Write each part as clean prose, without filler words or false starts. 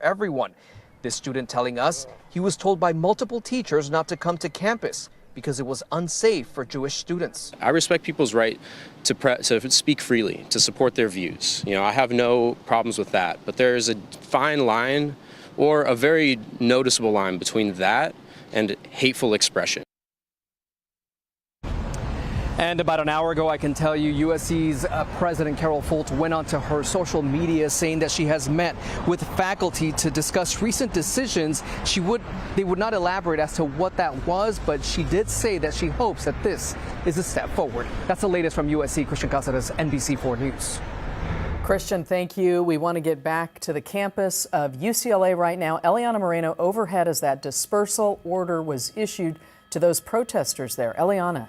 Everyone. This student telling us he was told by multiple teachers not to come to campus because it was unsafe for Jewish students. I respect people's right to speak freely, to support their views. I have no problems with that, but there is a fine line or a very noticeable line between that and hateful expression. And about an hour ago, I can tell you, USC's President Carol Folt went onto her social media saying that she has met with faculty to discuss recent decisions. They would not elaborate as to what that was, but she did say that she hopes that this is a step forward. That's the latest from USC. Christian Casares, NBC4 News. Christian, thank you. We want to get back to the campus of UCLA right now. Eliana Moreno overhead as that dispersal order was issued to those protesters there. Eliana.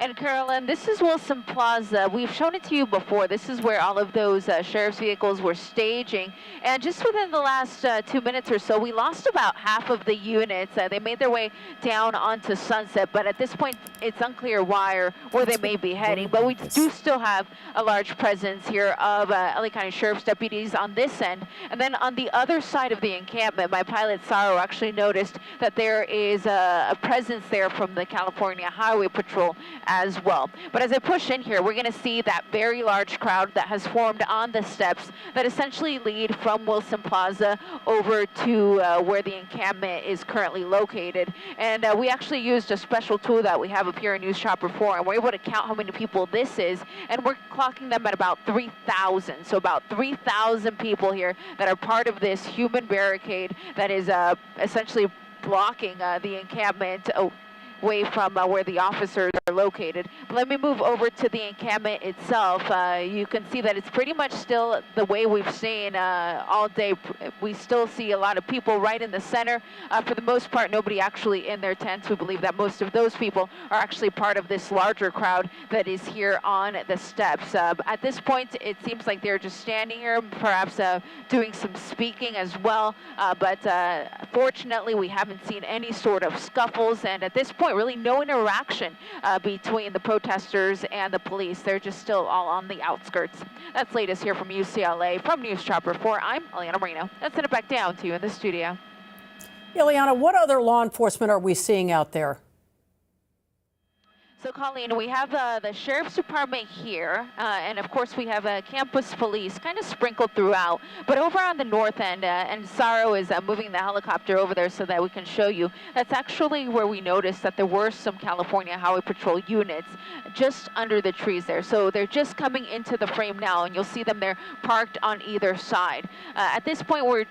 And Carolyn, this is Wilson Plaza. We've shown it to you before. This is where all of those sheriff's vehicles were staging. And just within the last 2 minutes or so, we lost about half of the units. They made their way down onto Sunset, but at this point, it's unclear why or where they may be heading. But we do still have a large presence here of LA County Sheriff's deputies on this end. And then on the other side of the encampment, my pilot Saro actually noticed that there is a presence there from the California Highway Patrol as well. But as I push in here, we're going to see that very large crowd that has formed on the steps that essentially lead from Wilson Plaza over to where the encampment is currently located. And we actually used a special tool that we have up here in News Chopper 4, and we're able to count how many people this is, and we're clocking them at about 3,000. So about 3,000 people here that are part of this human barricade that is essentially blocking the encampment away from where the officers are located. But let me move over to the encampment itself. You can see that it's pretty much still the way we've seen all day. We still see a lot of people right in the center. For the most part, nobody actually in their tents. We believe that most of those people are actually part of this larger crowd that is here on the steps. At this point, it seems like they're just standing here, perhaps doing some speaking as well. But fortunately, we haven't seen any sort of scuffles, and at this point, really no interaction between the protesters and the police. They're just still all on the outskirts. That's latest here from UCLA. From News Chopper 4, I'm Eliana Moreno. Let's send it back down to you in the studio. Eliana, what other law enforcement are we seeing out there? So, Colleen, we have the Sheriff's Department here, and of course we have campus police kind of sprinkled throughout. But over on the north end, and Saro is moving the helicopter over there so that we can show you, that's actually where we noticed that there were some California Highway Patrol units just under the trees there. So they're just coming into the frame now, and you'll see them there parked on either side. At this point, we're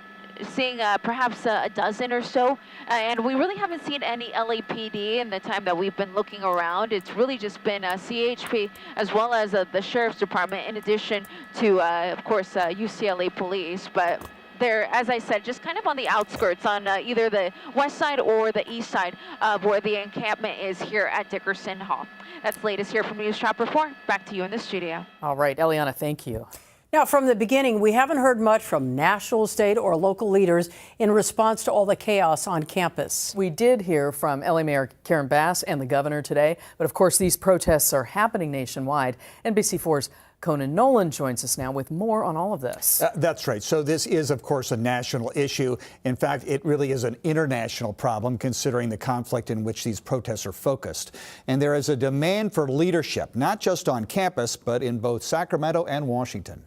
seeing perhaps a dozen or so, and we really haven't seen any LAPD in the time that we've been looking around. It's really just been CHP as well as the Sheriff's Department, in addition to, of course, UCLA police. But they're, as I said, just kind of on the outskirts on either the west side or the east side of where the encampment is here at Dickerson Hall. That's the latest here from News Chopper 4. Back to you in the studio. All right, Eliana, thank you. Now, from the beginning, we haven't heard much from national, state, or local leaders in response to all the chaos on campus. We did hear from LA Mayor Karen Bass and the governor today, but of course these protests are happening nationwide. NBC4's Conan Nolan joins us now with more on all of this. That's right. So this is, of course, a national issue. In fact, it really is an international problem, considering the conflict in which these protests are focused. And there is a demand for leadership, not just on campus, but in both Sacramento and Washington.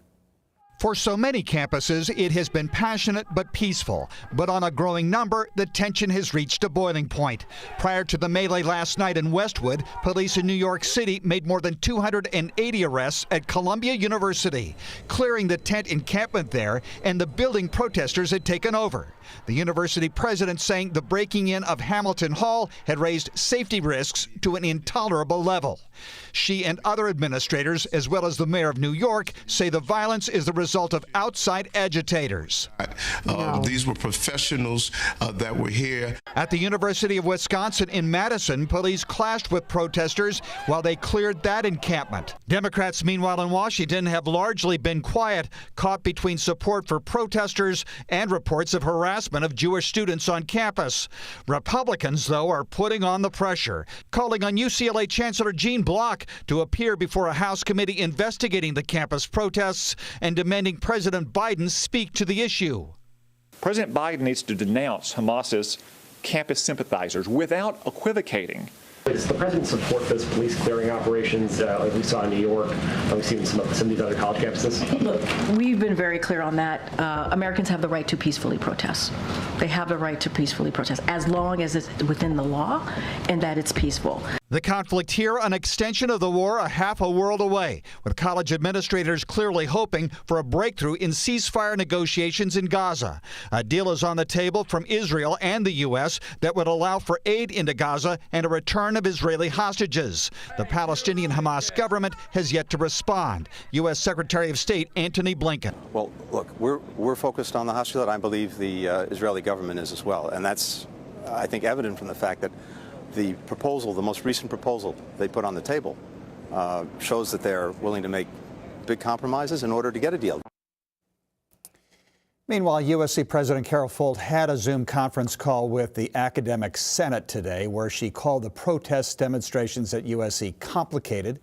For so many campuses, it has been passionate but peaceful. But on a growing number, the tension has reached a boiling point. Prior to the melee last night in Westwood, police in New York City made more than 280 arrests at Columbia University, clearing the tent encampment there and the building protesters had taken over. The university president saying the breaking in of Hamilton Hall had raised safety risks to an intolerable level. She and other administrators, as well as the mayor of New York, say the violence is the result of outside agitators. These were professionals that were here. At the University of Wisconsin in Madison, police clashed with protesters while they cleared that encampment. Democrats, meanwhile, in Washington have largely been quiet, caught between support for protesters and reports of harassment of Jewish students on campus. Republicans, though, are putting on the pressure, calling on UCLA Chancellor Gene Block to appear before a House committee investigating the campus protests and demanding President Biden speak to the issue. President Biden needs to denounce Hamas's campus sympathizers without equivocating. Does the president support those police clearing operations like we saw in New York? We've seen some of these other college campuses. Look, we've been very clear on that. Americans have the right to peacefully protest. They have the right to peacefully protest as long as it's within the law and that it's peaceful. The conflict here, an extension of the war a half a world away, with college administrators clearly hoping for a breakthrough in ceasefire negotiations in Gaza. A deal is on the table from Israel and the U.S. that would allow for aid into Gaza and a return of Israeli hostages. The Palestinian Hamas government has yet to respond. U.S. Secretary of State Antony Blinken. Well, look, we're focused on the hostage, and I believe the Israeli government is as well. And that's, I think, evident from the fact that the proposal, the most recent proposal they put on the table, shows that they're willing to make big compromises in order to get a deal. Meanwhile, USC President Carol Folt had a Zoom conference call with the academic senate today, where she called the protest demonstrations at USC complicated.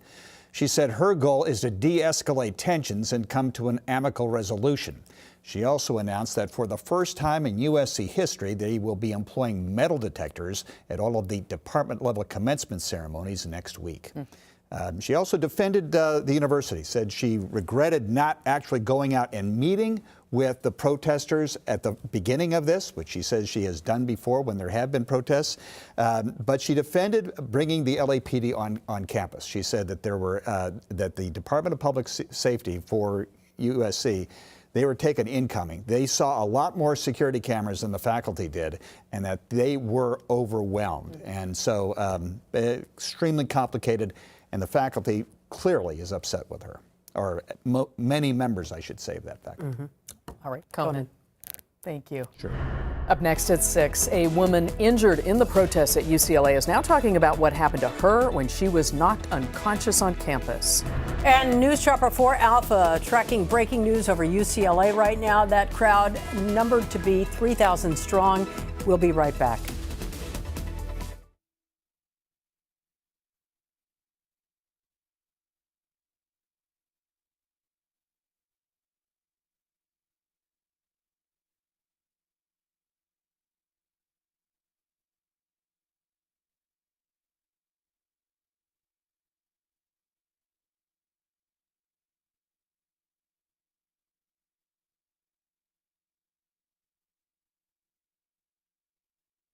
She said her goal is to de-escalate tensions and come to an amicable resolution. She also announced that for the first time in USC history, they will be employing metal detectors at all of the department-level commencement ceremonies next week. She also defended the university, said she regretted not actually going out and meeting with the protesters at the beginning of this, which she says she has done before when there have been protests. But she defended bringing the LAPD on campus. She said that that the Department of Public Safety for USC, they were taken incoming. They saw a lot more security cameras than the faculty did, and that they were overwhelmed. And so extremely complicated, and the faculty clearly is upset with her, or many members, I should say, of that faculty. All right, Conan. Thank you. Sure. Up next at 6, a woman injured in the protests at UCLA is now talking about what happened to her when she was knocked unconscious on campus. And News Chopper 4 Alpha tracking breaking news over UCLA right now. That crowd numbered to be 3,000 strong. We'll be right back.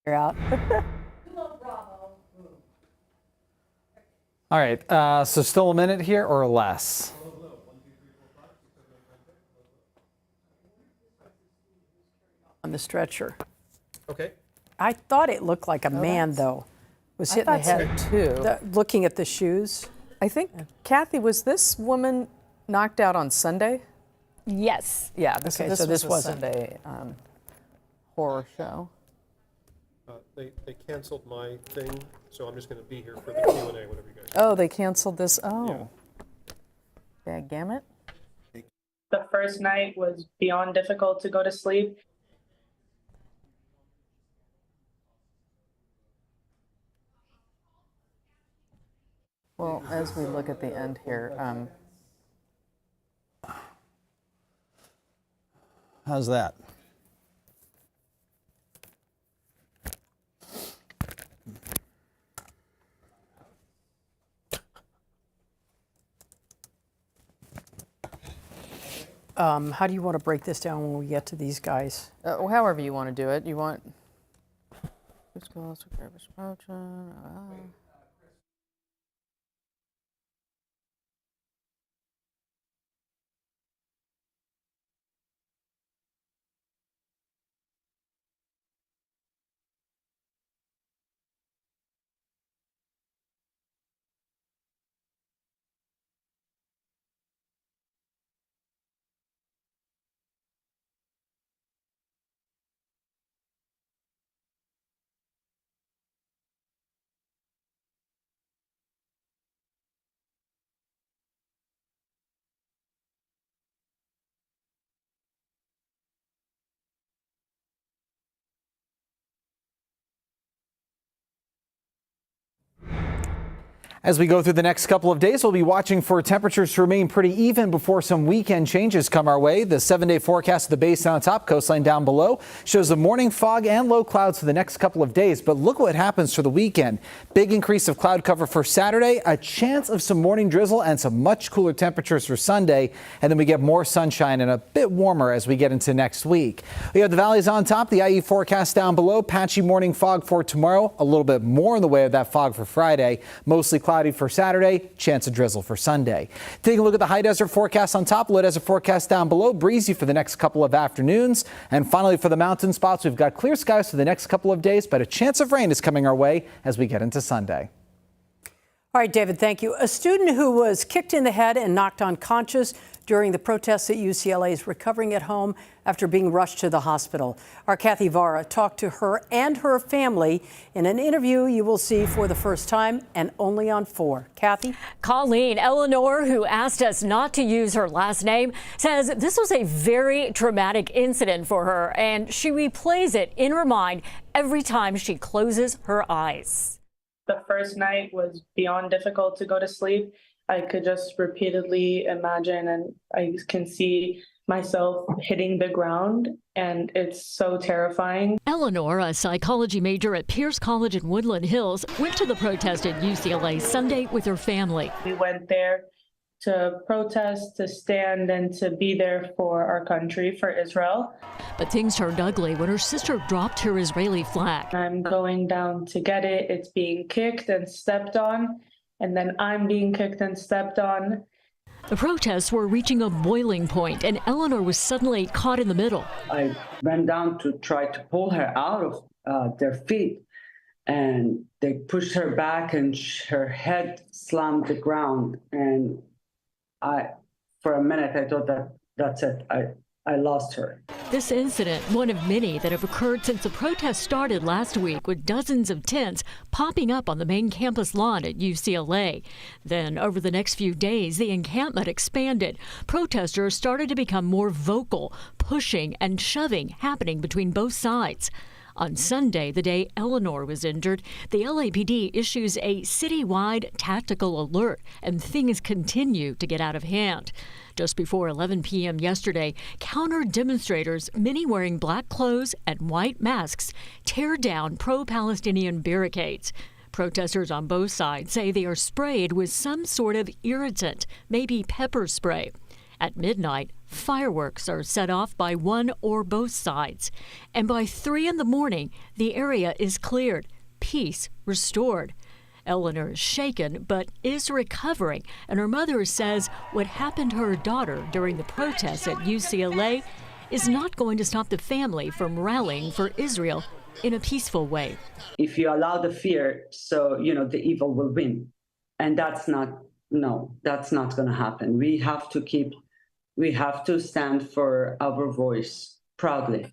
You're out. All right, so still a minute here or less? On the stretcher. Okay. I thought it looked like a man, though. Was hit in the head, too. Looking at the shoes. I think, Kathy, was this woman knocked out on Sunday? Yes. Yeah, this this was a wasn't. Sunday horror show. They canceled my thing, so I'm just going to be here for the Q&A, whatever you guys. Oh, they canceled this. Oh. Yeah. Dadgummit. The first night was beyond difficult to go to sleep. Well, as we look at the end here, How's that? How do you want to break this down when we get to these guys? however you want to do it. You want. As we go through the next couple of days, we'll be watching for temperatures to remain pretty even before some weekend changes come our way. The 7-day forecast of the basin on top, coastline down below, shows the morning fog and low clouds for the next couple of days. But look what happens for the weekend. Big increase of cloud cover for Saturday, a chance of some morning drizzle and some much cooler temperatures for Sunday. And then we get more sunshine and a bit warmer as we get into next week. We have the valleys on top, the IE forecast down below, patchy morning fog for tomorrow, a little bit more in the way of that fog for Friday, mostly cloudy for Saturday, chance of drizzle for Sunday. Taking a look at the high desert forecast on top, low desert forecast down below, breezy for the next couple of afternoons. And finally, for the mountain spots, we've got clear skies for the next couple of days, but a chance of rain is coming our way as we get into Sunday. All right, David, thank you. A student who was kicked in the head and knocked unconscious during the protests at UCLA is recovering at home after being rushed to the hospital. Our Kathy Vara talked to her and her family in an interview you will see for the first time and only on 4. Kathy? Colleen, Eleanor, who asked us not to use her last name, says this was a very traumatic incident for her, and she replays it in her mind every time she closes her eyes. The first night was beyond difficult to go to sleep. I could just repeatedly imagine, and I can see myself hitting the ground, and it's so terrifying. Eleanor, a psychology major at Pierce College in Woodland Hills, went to the protest at UCLA Sunday with her family. We went there to protest, to stand, and to be there for our country, for Israel. But things turned ugly when her sister dropped her Israeli flag. I'm going down to get it. It's being kicked and stepped on, and then I'm being kicked and stepped on. The protests were reaching a boiling point, and Eleanor was suddenly caught in the middle. I ran down to try to pull her out of their feet, and they pushed her back, and her head slammed the ground. And for a minute, I thought that's it. I lost her. This incident, one of many that have occurred since the protest started last week, with dozens of tents popping up on the main campus lawn at UCLA. Then, over the next few days, the encampment expanded. Protesters started to become more vocal, pushing and shoving happening between both sides. On Sunday, the day Eleanor was injured, the LAPD issues a citywide tactical alert, and things continue to get out of hand. Just before 11 p.m. yesterday, counter-demonstrators, many wearing black clothes and white masks, tear down pro-Palestinian barricades. Protesters on both sides say they are sprayed with some sort of irritant, maybe pepper spray. At midnight, fireworks are set off by one or both sides. And by 3 in the morning, the area is cleared, peace restored. Eleanor is shaken, but is recovering, and her mother says what happened to her daughter during the protests at UCLA is not going to stop the family from rallying for Israel in a peaceful way. If you allow the fear, so, the evil will win. And that's not going to happen. We have to stand for our voice proudly.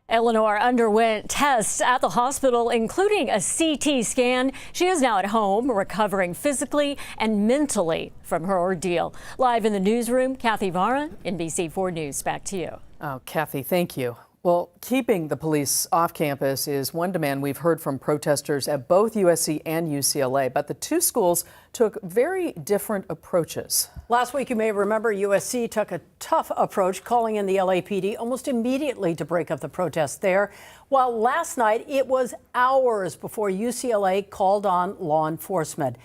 Eleanor underwent tests at the hospital, including a CT scan. She is now at home, recovering physically and mentally from her ordeal. Live in the newsroom, Kathy Vara, NBC4 News. Back to you. Oh, Kathy, thank you. Well, keeping the police off campus is one demand we've heard from protesters at both USC and UCLA, but the two schools took very different approaches. Last week, you may remember USC took a tough approach, calling in the LAPD almost immediately to break up the protests there, while last night it was hours before UCLA called on law enforcement.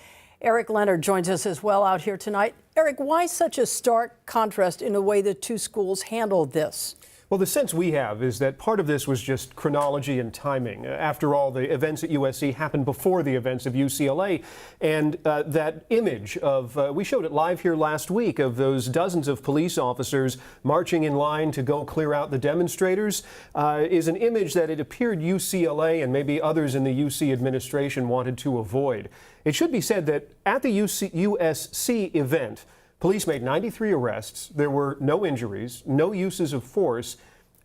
Eric Leonard joins us as well out here tonight. Eric, why such a stark contrast in the way the two schools handled this? Well, the sense we have is that part of this was just chronology and timing. After all, the events at USC happened before the events of UCLA. And that image of, we showed it live here last week, of those dozens of police officers marching in line to go clear out the demonstrators, is an image that it appeared UCLA and maybe others in the UC administration wanted to avoid. It should be said that at the USC event, police made 93 arrests. There were no injuries, no uses of force.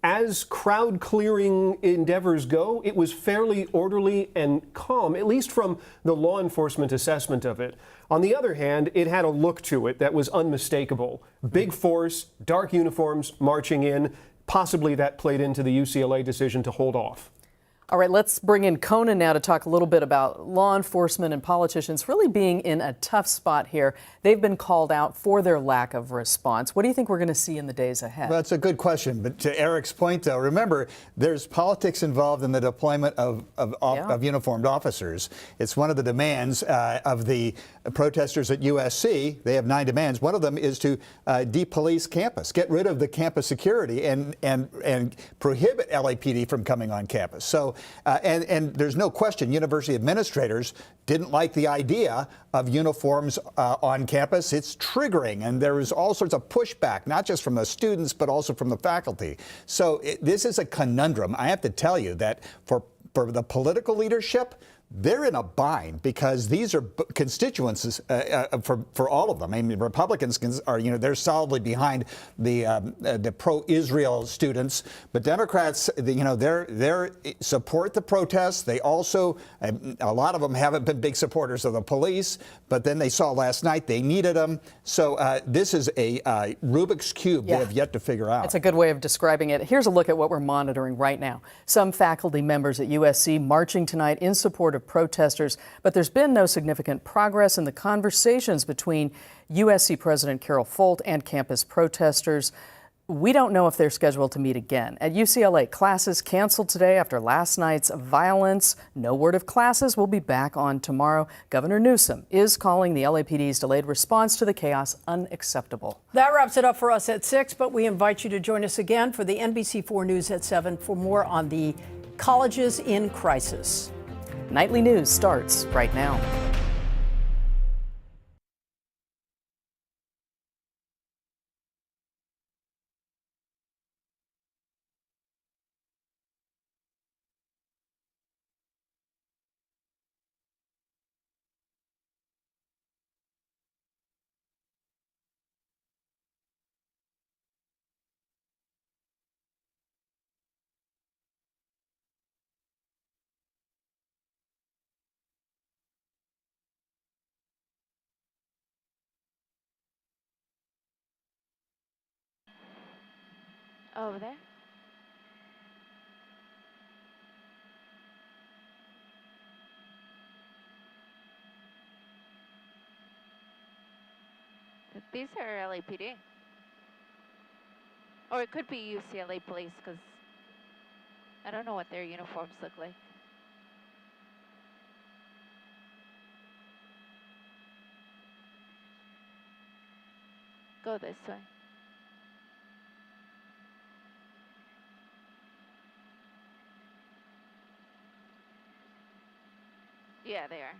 As crowd clearing endeavors go, it was fairly orderly and calm, at least from the law enforcement assessment of it. On the other hand, it had a look to it that was unmistakable. Big force, dark uniforms marching in. Possibly that played into the UCLA decision to hold off. All right, let's bring in Conan now to talk a little bit about law enforcement and politicians really being in a tough spot here. They've been called out for their lack of response. What do you think we're going to see in the days ahead? Well, that's a good question. But to Eric's point, though, remember, there's politics involved in the deployment of uniformed officers. It's one of the demands of the protesters at USC. They have 9 demands. One of them is to depolice campus, get rid of the campus security, and prohibit LAPD from coming on campus. So, and there's no question, university administrators didn't like the idea of uniforms on campus. It's triggering, and there is all sorts of pushback, not just from the students, but also from the faculty. So this is a conundrum. I have to tell you that for the political leadership, they're in a bind because these are constituencies for all of them. I mean, Republicans are, they're solidly behind the pro-Israel students, but Democrats, they support the protests. They also, a lot of them haven't been big supporters of the police, but then they saw last night they needed them. So this is a Rubik's Cube they have yet to figure out. That's a good way of describing it. Here's a look at what we're monitoring right now. Some faculty members at USC marching tonight in support of protesters, but there's been no significant progress in the conversations between USC President Carol Folt and campus protesters. We don't know if they're scheduled to meet again. At UCLA, classes canceled today after last night's violence. No word of classes will be back on tomorrow. Governor Newsom is calling the LAPD's delayed response to the chaos unacceptable. That wraps it up for us at 6, but we invite you to join us again for the NBC4 News at 7 for more on the colleges in crisis. Nightly News starts right now. Over there. These are LAPD. Or it could be UCLA police, because I don't know what their uniforms look like. Go this way. Yeah, they are.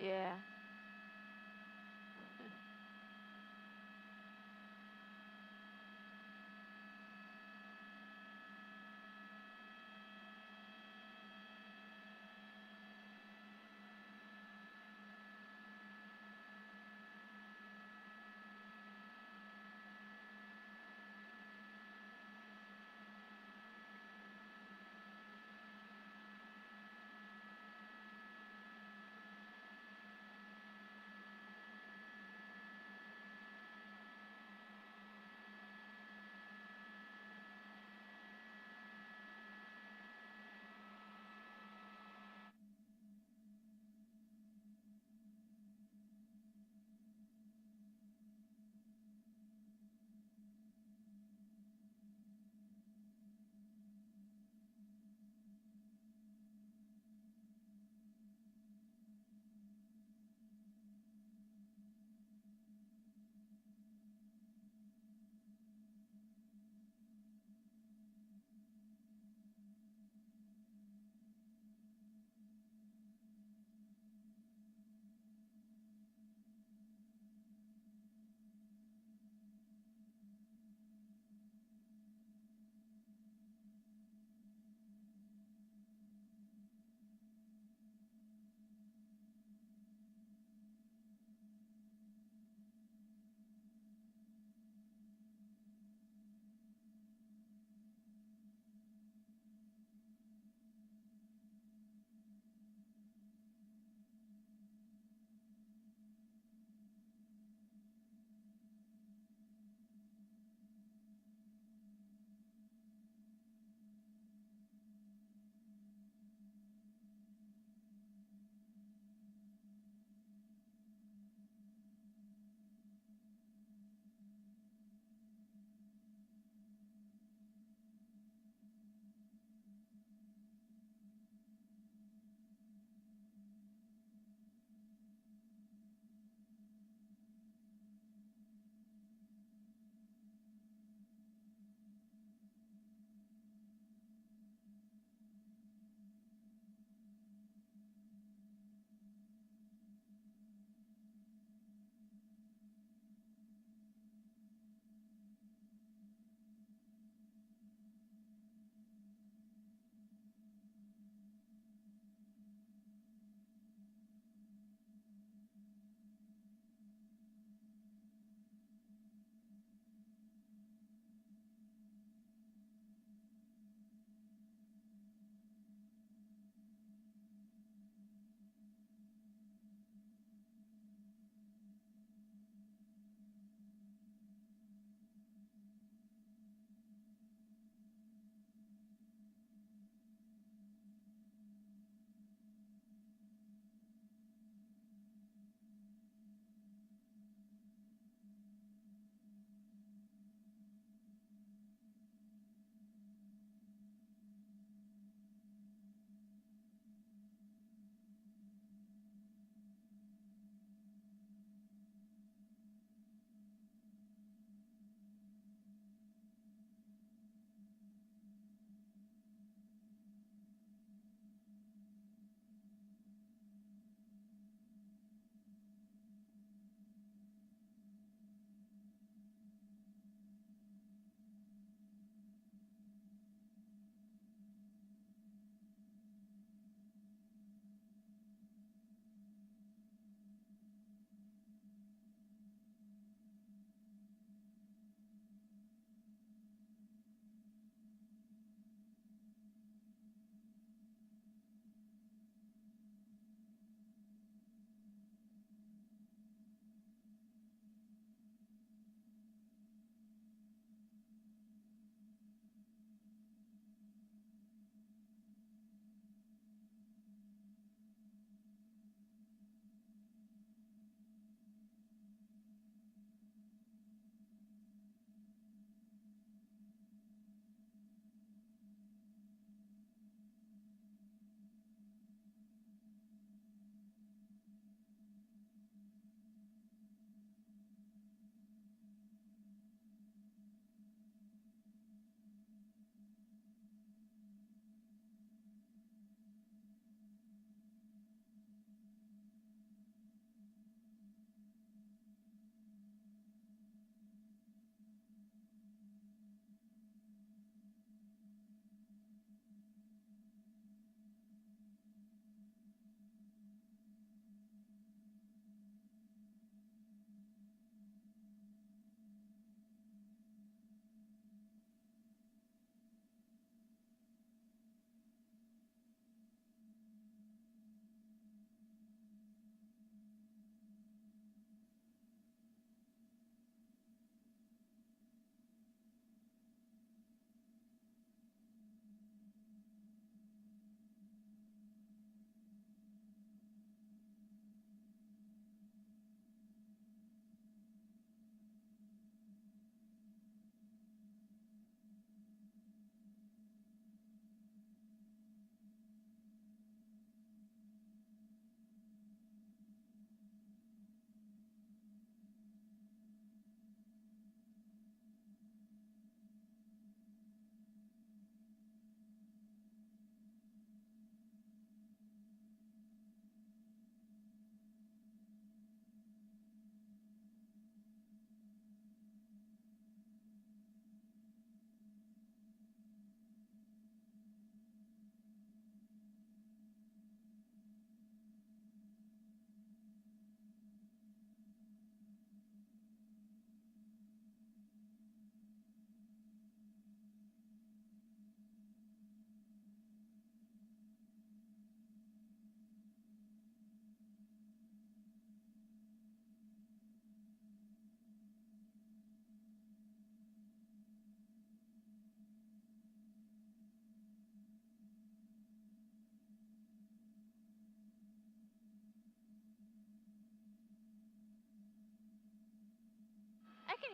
Yeah.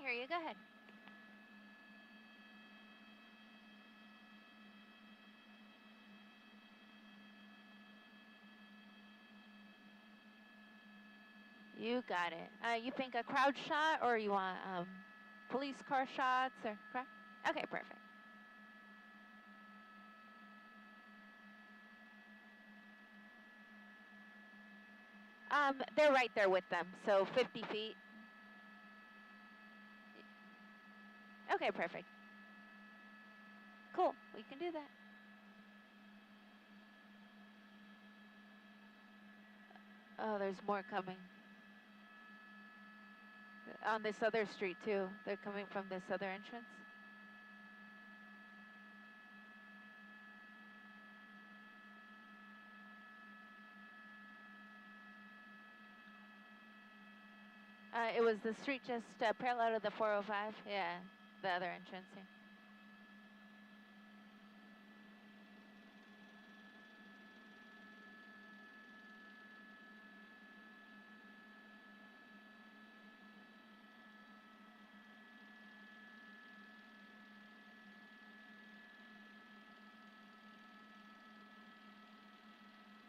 can hear you. Go ahead. You got it. You think a crowd shot, or you want police car shots, or okay, perfect. They're right there with them, so 50 feet. Okay, perfect. Cool, we can do that. Oh, there's more coming. On this other street too. They're coming from this other entrance. It was the street just parallel to the 405. Yeah, the other entrance here.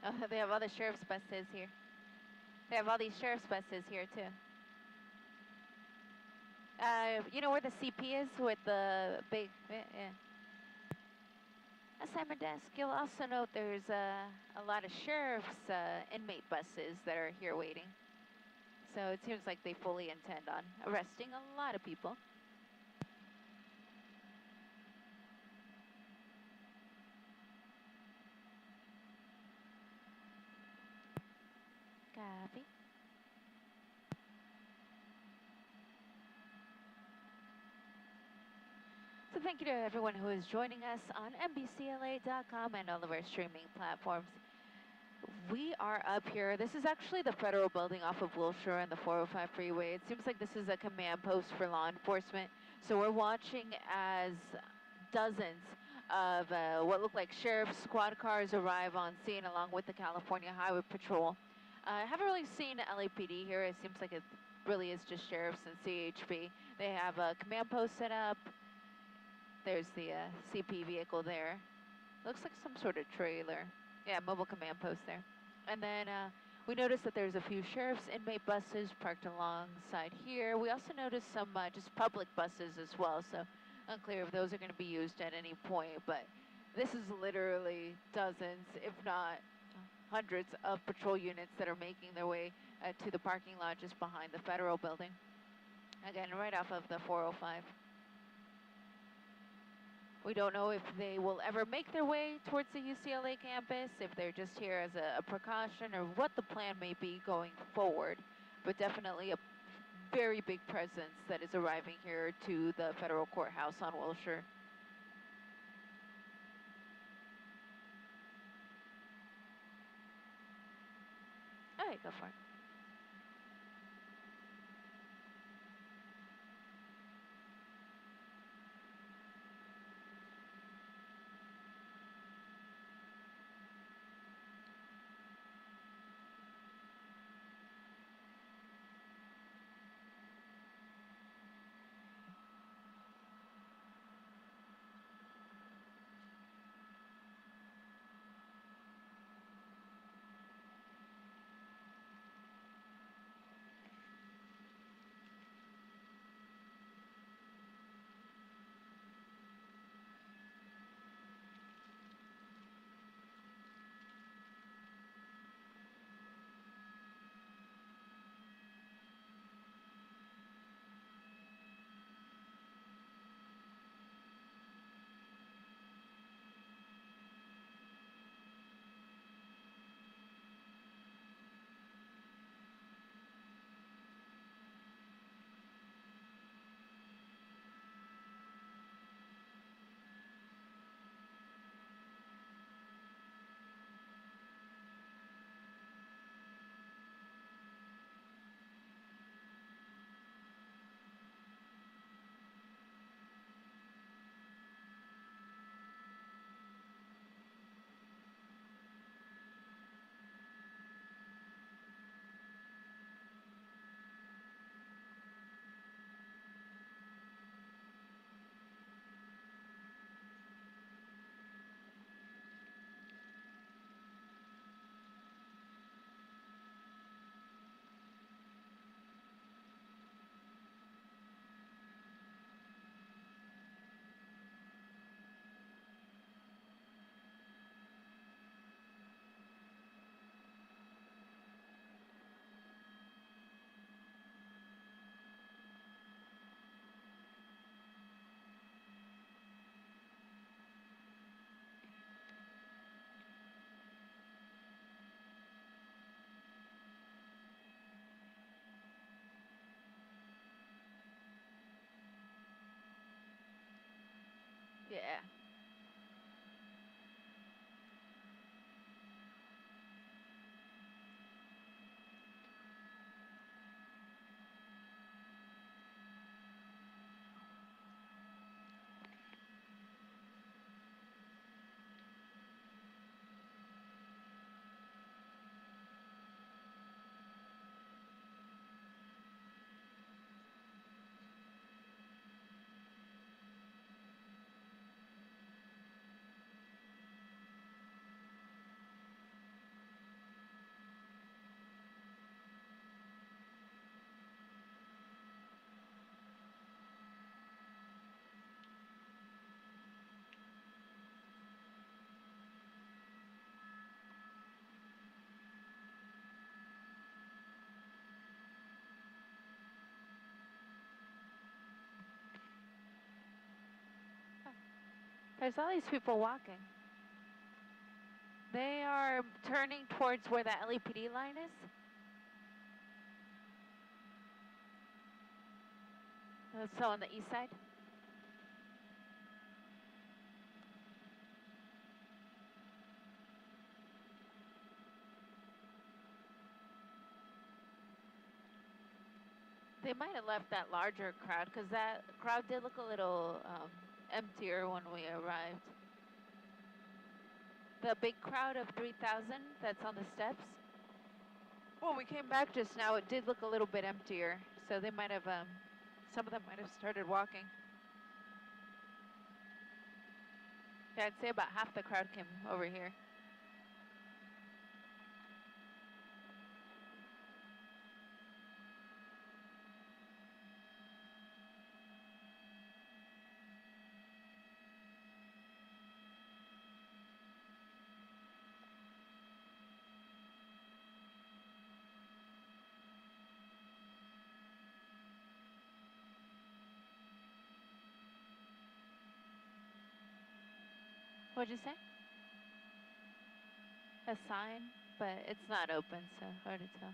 Oh, they have all the sheriff's buses here. They have all these sheriff's buses here too. You know where the CP is with the big, yeah. Assignment desk. You'll also note there's a lot of sheriff's inmate buses that are here waiting. So it seems like they fully intend on arresting a lot of people. Copy. So thank you to everyone who is joining us on NBCLA.com and all of our streaming platforms. We are up here. This is actually the federal building off of Wilshire and the 405 freeway. It seems like this is a command post for law enforcement. So we're watching as dozens of what look like sheriff's squad cars arrive on scene along with the California Highway Patrol. I haven't really seen LAPD here. It seems like it really is just sheriffs and CHP. They have a command post set up. There's the CP vehicle there. Looks like some sort of trailer. Yeah, mobile command post there. And then we noticed that there's a few sheriff's inmate buses parked alongside here. We also noticed some just public buses as well, so unclear if those are going to be used at any point. But this is literally dozens, if not hundreds, of patrol units that are making their way to the parking lot just behind the federal building. Again, right off of the 405. We don't know if they will ever make their way towards the UCLA campus, if they're just here as a precaution, or what the plan may be going forward. But definitely a very big presence that is arriving here to the federal courthouse on Wilshire. All right, go for it. Yeah. There's all these people walking. They are turning towards where that LAPD line is. So on the east side. They might have left that larger crowd because that crowd did look a little emptier when we arrived. The big crowd of 3,000 that's on the steps. When we came back just now, it did look a little bit emptier. So they might have, some of them might have started walking. Yeah, I'd say about half the crowd came over here. What'd you say? A sign, but it's not open, so hard to tell.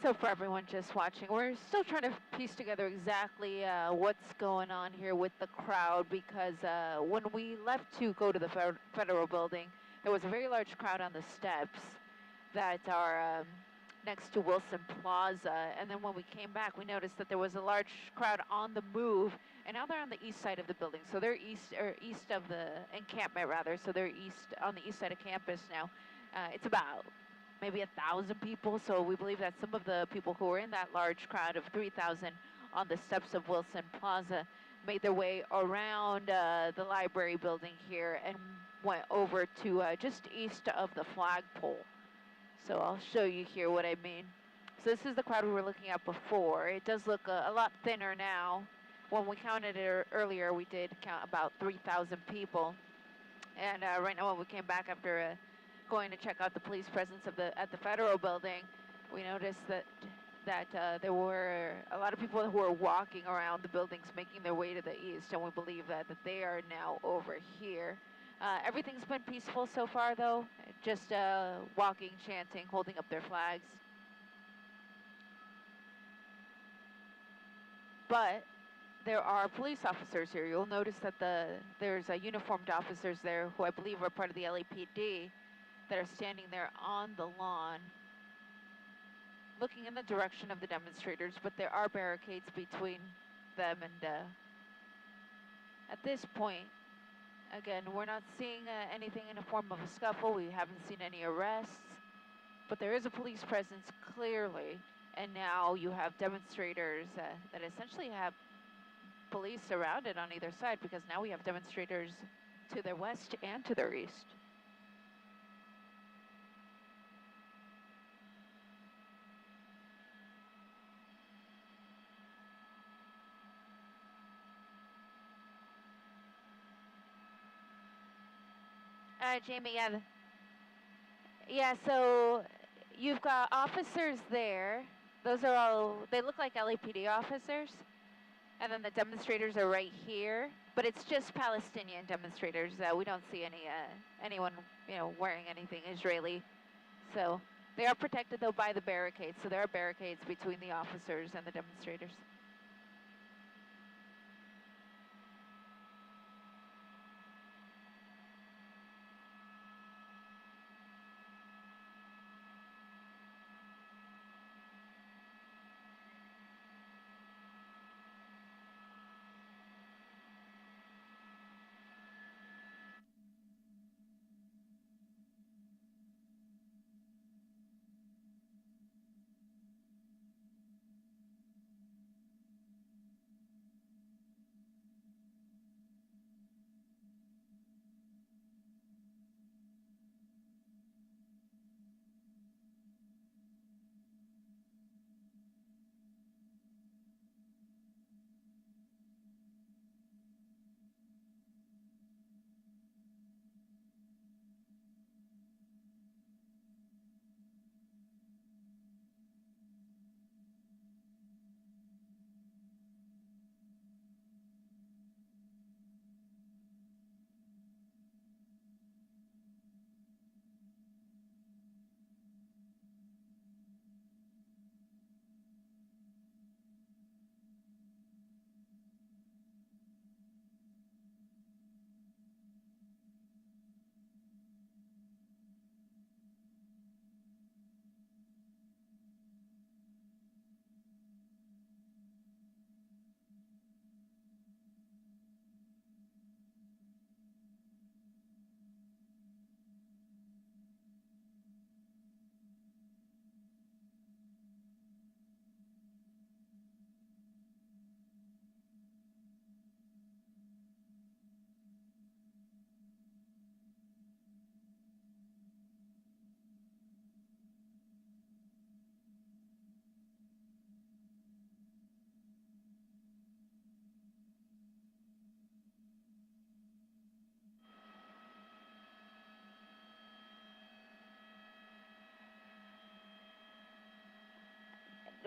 So for everyone just watching, we're still trying to piece together exactly what's going on here with the crowd because when we left to go to the federal building, there was a very large crowd on the steps that are next to Wilson Plaza. And then when we came back, we noticed that there was a large crowd on the move, and now they're on the east side of the building. So they're east of the encampment, rather. So they're on the east side of campus now. It's about maybe 1,000 people. So we believe that some of the people who were in that large crowd of 3,000 on the steps of Wilson Plaza made their way around the library building here and went over to just east of the flagpole. So I'll show you here what I mean. So this is the crowd we were looking at before. It does look a lot thinner now. When we counted it earlier, we did count about 3,000 people. And right now when we came back after going to check out the police presence at the federal building, we noticed that there were a lot of people who were walking around the buildings making their way to the east, and we believe that they are now over here. Everything's been peaceful so far, though. Just walking, chanting, holding up their flags. But there are police officers here. You'll notice that there's uniformed officers there who I believe are part of the LAPD that are standing there on the lawn looking in the direction of the demonstrators, but there are barricades between them, and at this point, again, we're not seeing anything in the form of a scuffle. We haven't seen any arrests, but there is a police presence clearly, and now you have demonstrators that essentially have police surrounded on either side because now we have demonstrators to their west and to their east. Jamie, yeah, so you've got officers there. Those are all, they look like LAPD officers. And then the demonstrators are right here, but it's just Palestinian demonstrators. We don't see anyone, wearing anything Israeli. So they are protected though by the barricades. So there are barricades between the officers and the demonstrators.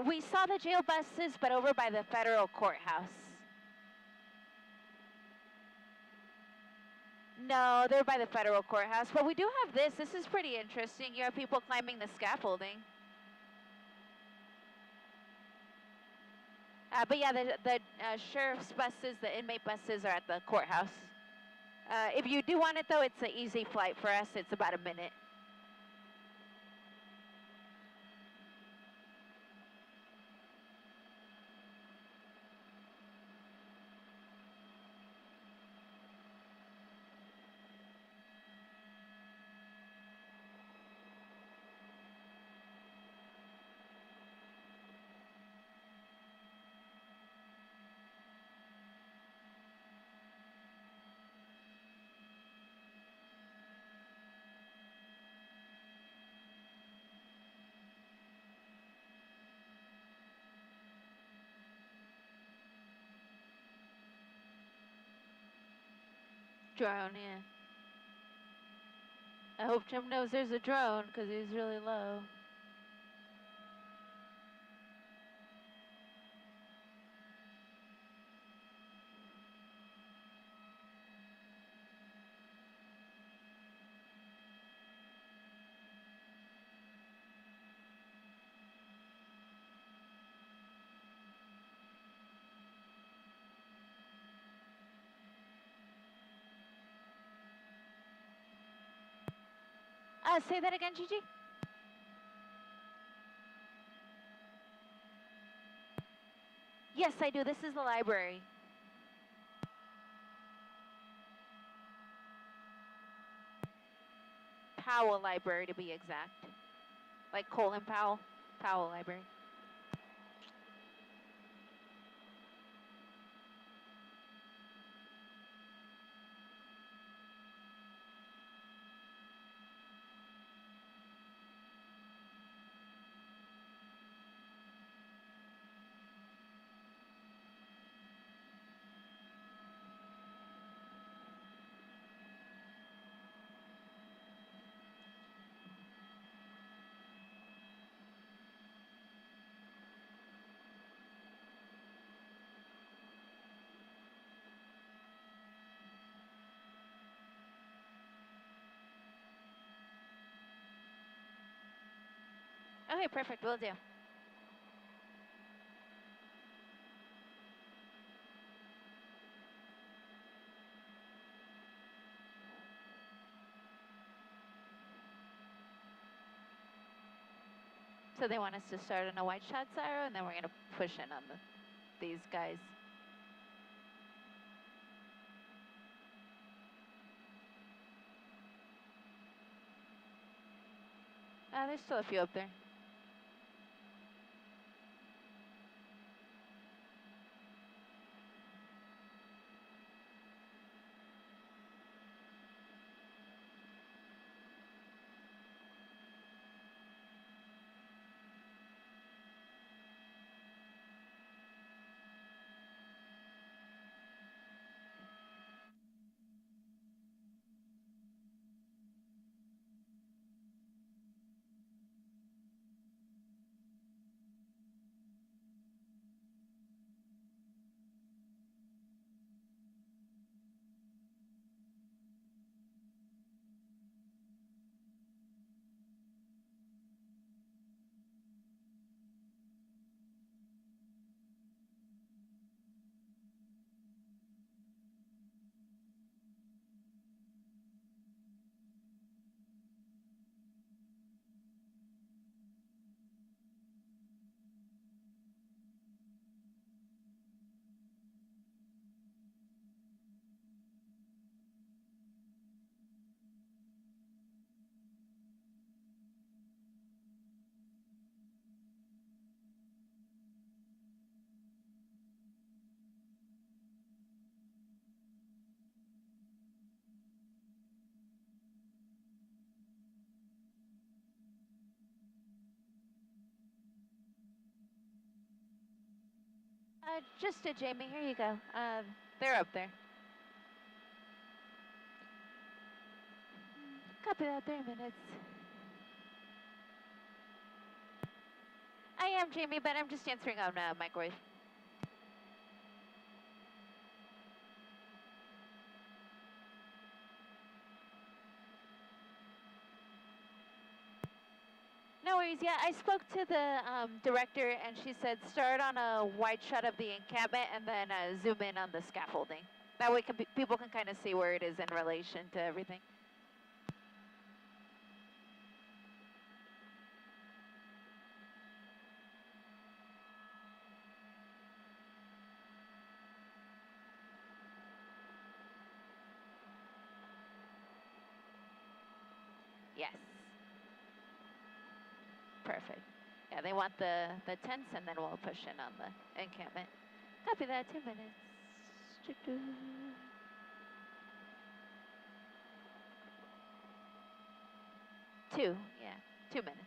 We saw the jail buses, but over by the federal courthouse. No, they're by the federal courthouse. But we do have this. This is pretty interesting. You have people climbing the scaffolding. But yeah, the sheriff's buses, the inmate buses are at the courthouse. If you do want it, though, it's an easy flight for us. It's about a minute. Drone, yeah. I hope Jim knows there's a drone because he's really low. Say that again, Gigi. Yes, I do. This is the library. Powell Library, to be exact. Like Colin Powell. Powell Library. Okay, perfect. Will do. So they want us to start on a white shot gyro, and then we're going to push in on these guys. There's still a few up there. Just a Jamie. Here you go. They're up there. Copy that. 3 minutes. I am Jamie, but I'm just answering on microwave. No worries. Yeah, I spoke to the director, and she said start on a wide shot of the encampment and then zoom in on the scaffolding. That way people can kind of see where it is in relation to everything. Yes. Perfect. Yeah, they want the tents, and then we'll push in on the encampment. Copy that. 2 minutes. 2. Yeah. 2 minutes.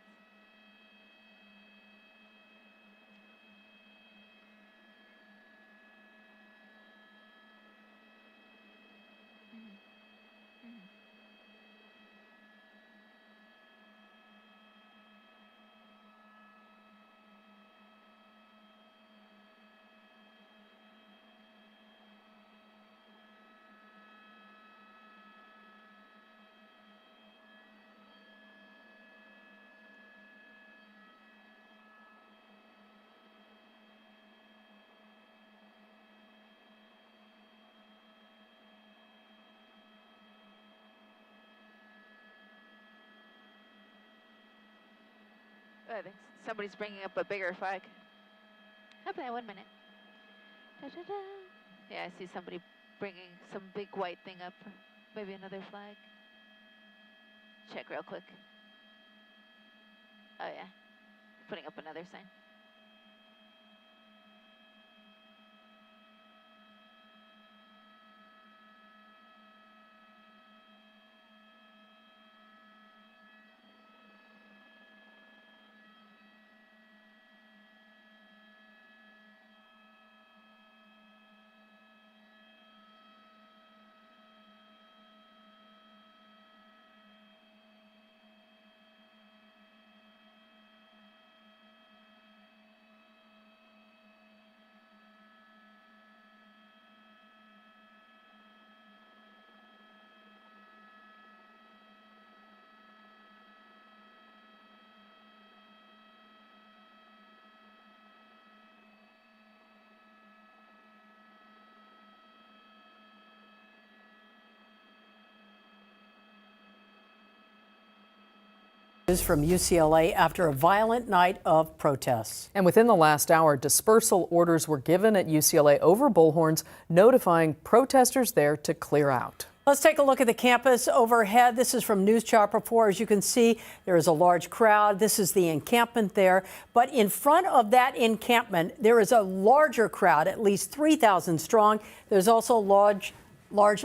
I think somebody's bringing up a bigger flag. Up there, 1 minute. Da-da-da. Yeah, I see somebody bringing some big white thing up. Maybe another flag. Check real quick. Oh yeah, putting up another sign. From UCLA after a violent night of protests. And within the last hour, dispersal orders were given at UCLA over bullhorns, notifying protesters there to clear out. Let's take a look at the campus overhead. This is from News Chopper 4. As you can see, there is a large crowd. This is the encampment there. But in front of that encampment, there is a larger crowd, at least 3,000 strong. There's also large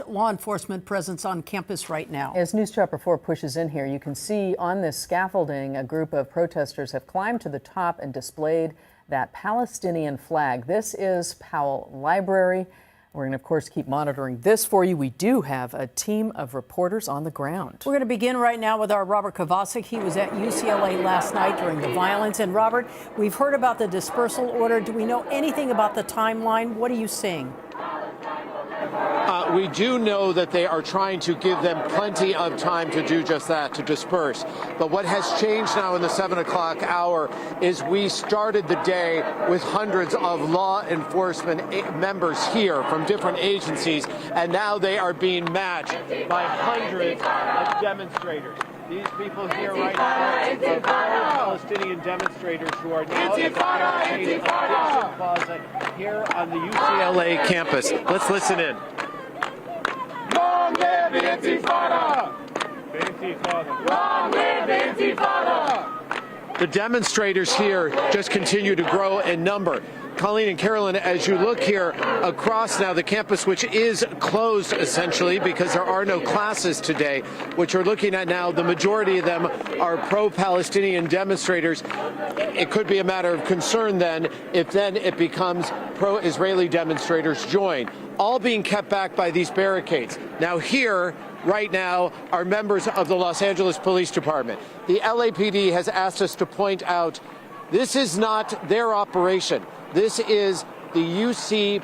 law enforcement presence on campus right now. As News Chopper 4 pushes in here, you can see on this scaffolding, a group of protesters have climbed to the top and displayed that Palestinian flag. This is Powell Library. We're going to, of course, keep monitoring this for you. We do have a team of reporters on the ground. We're going to begin right now with our Robert Kovacic. He was at UCLA last night during the violence. And Robert, we've heard about the dispersal order. Do we know anything about the timeline? What are you seeing? We do know that they are trying to give them plenty of time to do just that, to disperse. But what has changed now in the 7 o'clock hour is we started the day with hundreds of law enforcement members here from different agencies, and now they are being matched by hundreds of demonstrators. These people here right now are pro-Palestinian demonstrators who are now at the Plaza here on the UCLA campus. Let's listen in. Long live the Intifada! Long live the Intifada! The demonstrators here just continue to grow in number. Colleen and Carolyn, as you look here across now the campus, which is closed essentially because there are no classes today, what you're looking at now, the majority of them are pro-Palestinian demonstrators. It could be a matter of concern then if then it becomes pro-Israeli demonstrators join, all being kept back by these barricades. Now here, right now, are members of the Los Angeles Police Department. The LAPD has asked us to point out this is not their operation. This is the UCLA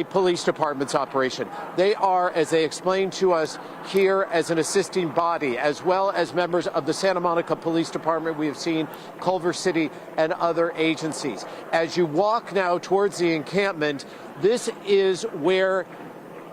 Police Department's operation. They are, as they explained to us, here as an assisting body, as well as members of the Santa Monica Police Department. We have seen Culver City and other agencies. As you walk now towards the encampment, this is where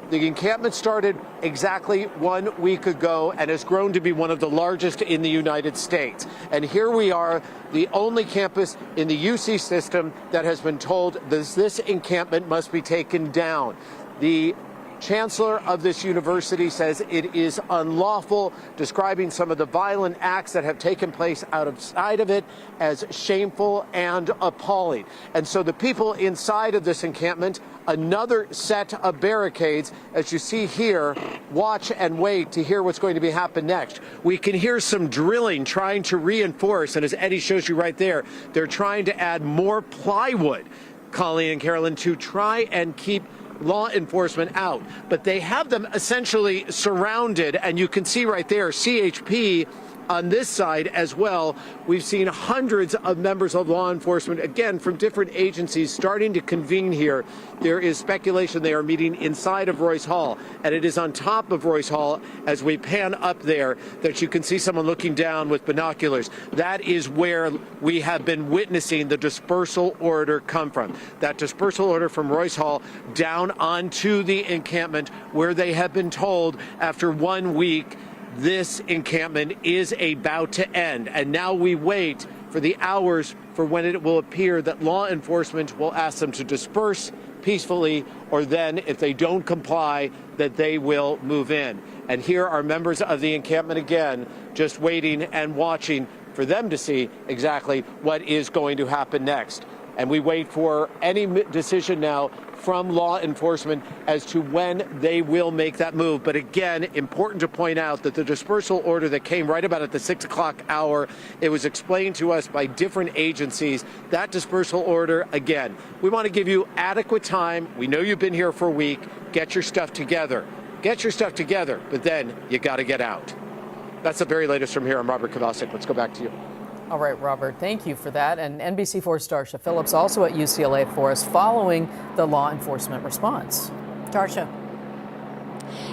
the encampment started exactly 1 week ago and has grown to be one of the largest in the United States. And here we are, the only campus in the UC system that has been told this encampment must be taken down. The chancellor of this university says it is unlawful, describing some of the violent acts that have taken place outside of it as shameful and appalling. And so the people inside of this encampment, another set of barricades, as you see here, watch and wait to hear what's going to be happen next. We can hear some drilling trying to reinforce, and as Eddie shows you right there, they're trying to add more plywood, Colleen and Carolyn, to try and keep law enforcement out. But they have them essentially surrounded, and you can see right there, CHP on this side as well. We've seen hundreds of members of law enforcement, again, from different agencies starting to convene here. There is speculation they are meeting inside of Royce Hall, and it is on top of Royce Hall, as we pan up there, that you can see someone looking down with binoculars. That is where we have been witnessing the dispersal order come from. That dispersal order from Royce Hall down onto the encampment, where they have been told after 1 week this encampment is about to end. And now we wait for the hours for when it will appear that law enforcement will ask them to disperse peacefully, or then, if they don't comply, that they will move in. And here are members of the encampment again, just waiting and watching for them to see exactly what is going to happen next. And we wait for any decision now from law enforcement as to when they will make that move. But again, important to point out that the dispersal order that came right about at the 6 o'clock hour, it was explained to us by different agencies. That dispersal order, again, we want to give you adequate time. We know you've been here for a week. Get your stuff together. Get your stuff together, but then you got to get out. That's the very latest from here. I'm Robert Kovacic. Let's go back to you. All right, Robert, thank you for that. And NBC4's Darsha Phillips also at UCLA for us following the law enforcement response. Darsha.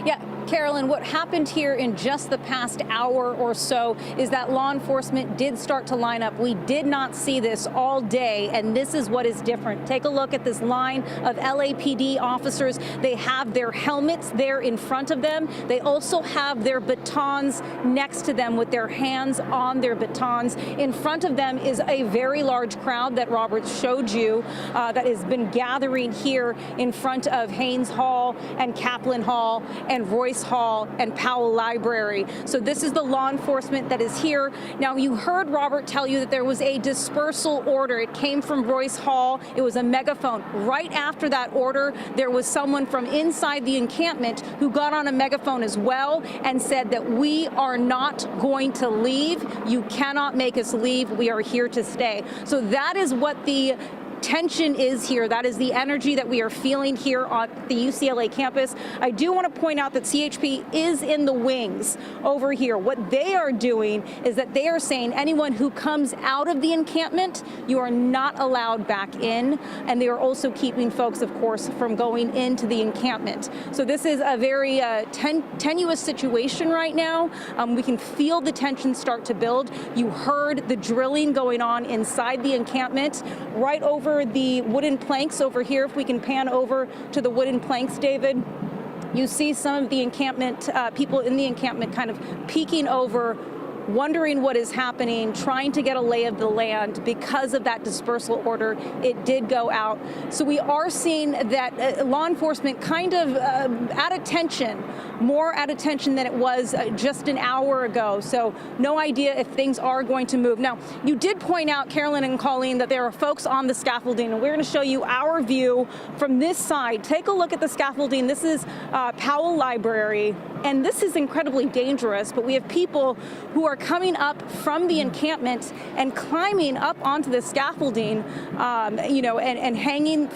Yeah, Carolyn, what happened here in just the past hour or so is that law enforcement did start to line up. We did not see this all day, and this is what is different. Take a look at this line of LAPD officers. They have their helmets there in front of them. They also have their batons next to them with their hands on their batons. In front of them is a very large crowd that Robert showed you that has been gathering here in front of Haynes Hall and Kaplan Hall and Royce Hall and Powell Library. So this is the law enforcement that is here. Now, you heard Robert tell you that there was a dispersal order. It came from Royce Hall. It was a megaphone. Right after that order, there was someone from inside the encampment who got on a megaphone as well and said that we are not going to leave. You cannot make us leave. We are here to stay. So that is what the tension is here. That is the energy that we are feeling here on the UCLA campus. I do want to point out that CHP is in the wings over here. What they are doing is that they are saying anyone who comes out of the encampment, you are not allowed back in. And they are also keeping folks, of course, from going into the encampment. So this is a very tenuous situation right now. We can feel the tension start to build. You heard the drilling going on inside the encampment. Right over the wooden planks over here, if we can pan over to the wooden planks, David, you see some of the encampment, people in the encampment kind of peeking over, wondering what is happening, trying to get a lay of the land because of that dispersal order. It did go out. So we are seeing that law enforcement kind of at attention, more at attention than it was just an hour ago. So no idea if things are going to move. Now, you did point out, Carolyn and Colleen, that there are folks on the scaffolding, and we're going to show you our view from this side. Take a look at the scaffolding. This is Powell Library, and this is incredibly dangerous, but we have people who are coming up from the encampment and climbing up onto the scaffolding, and hanging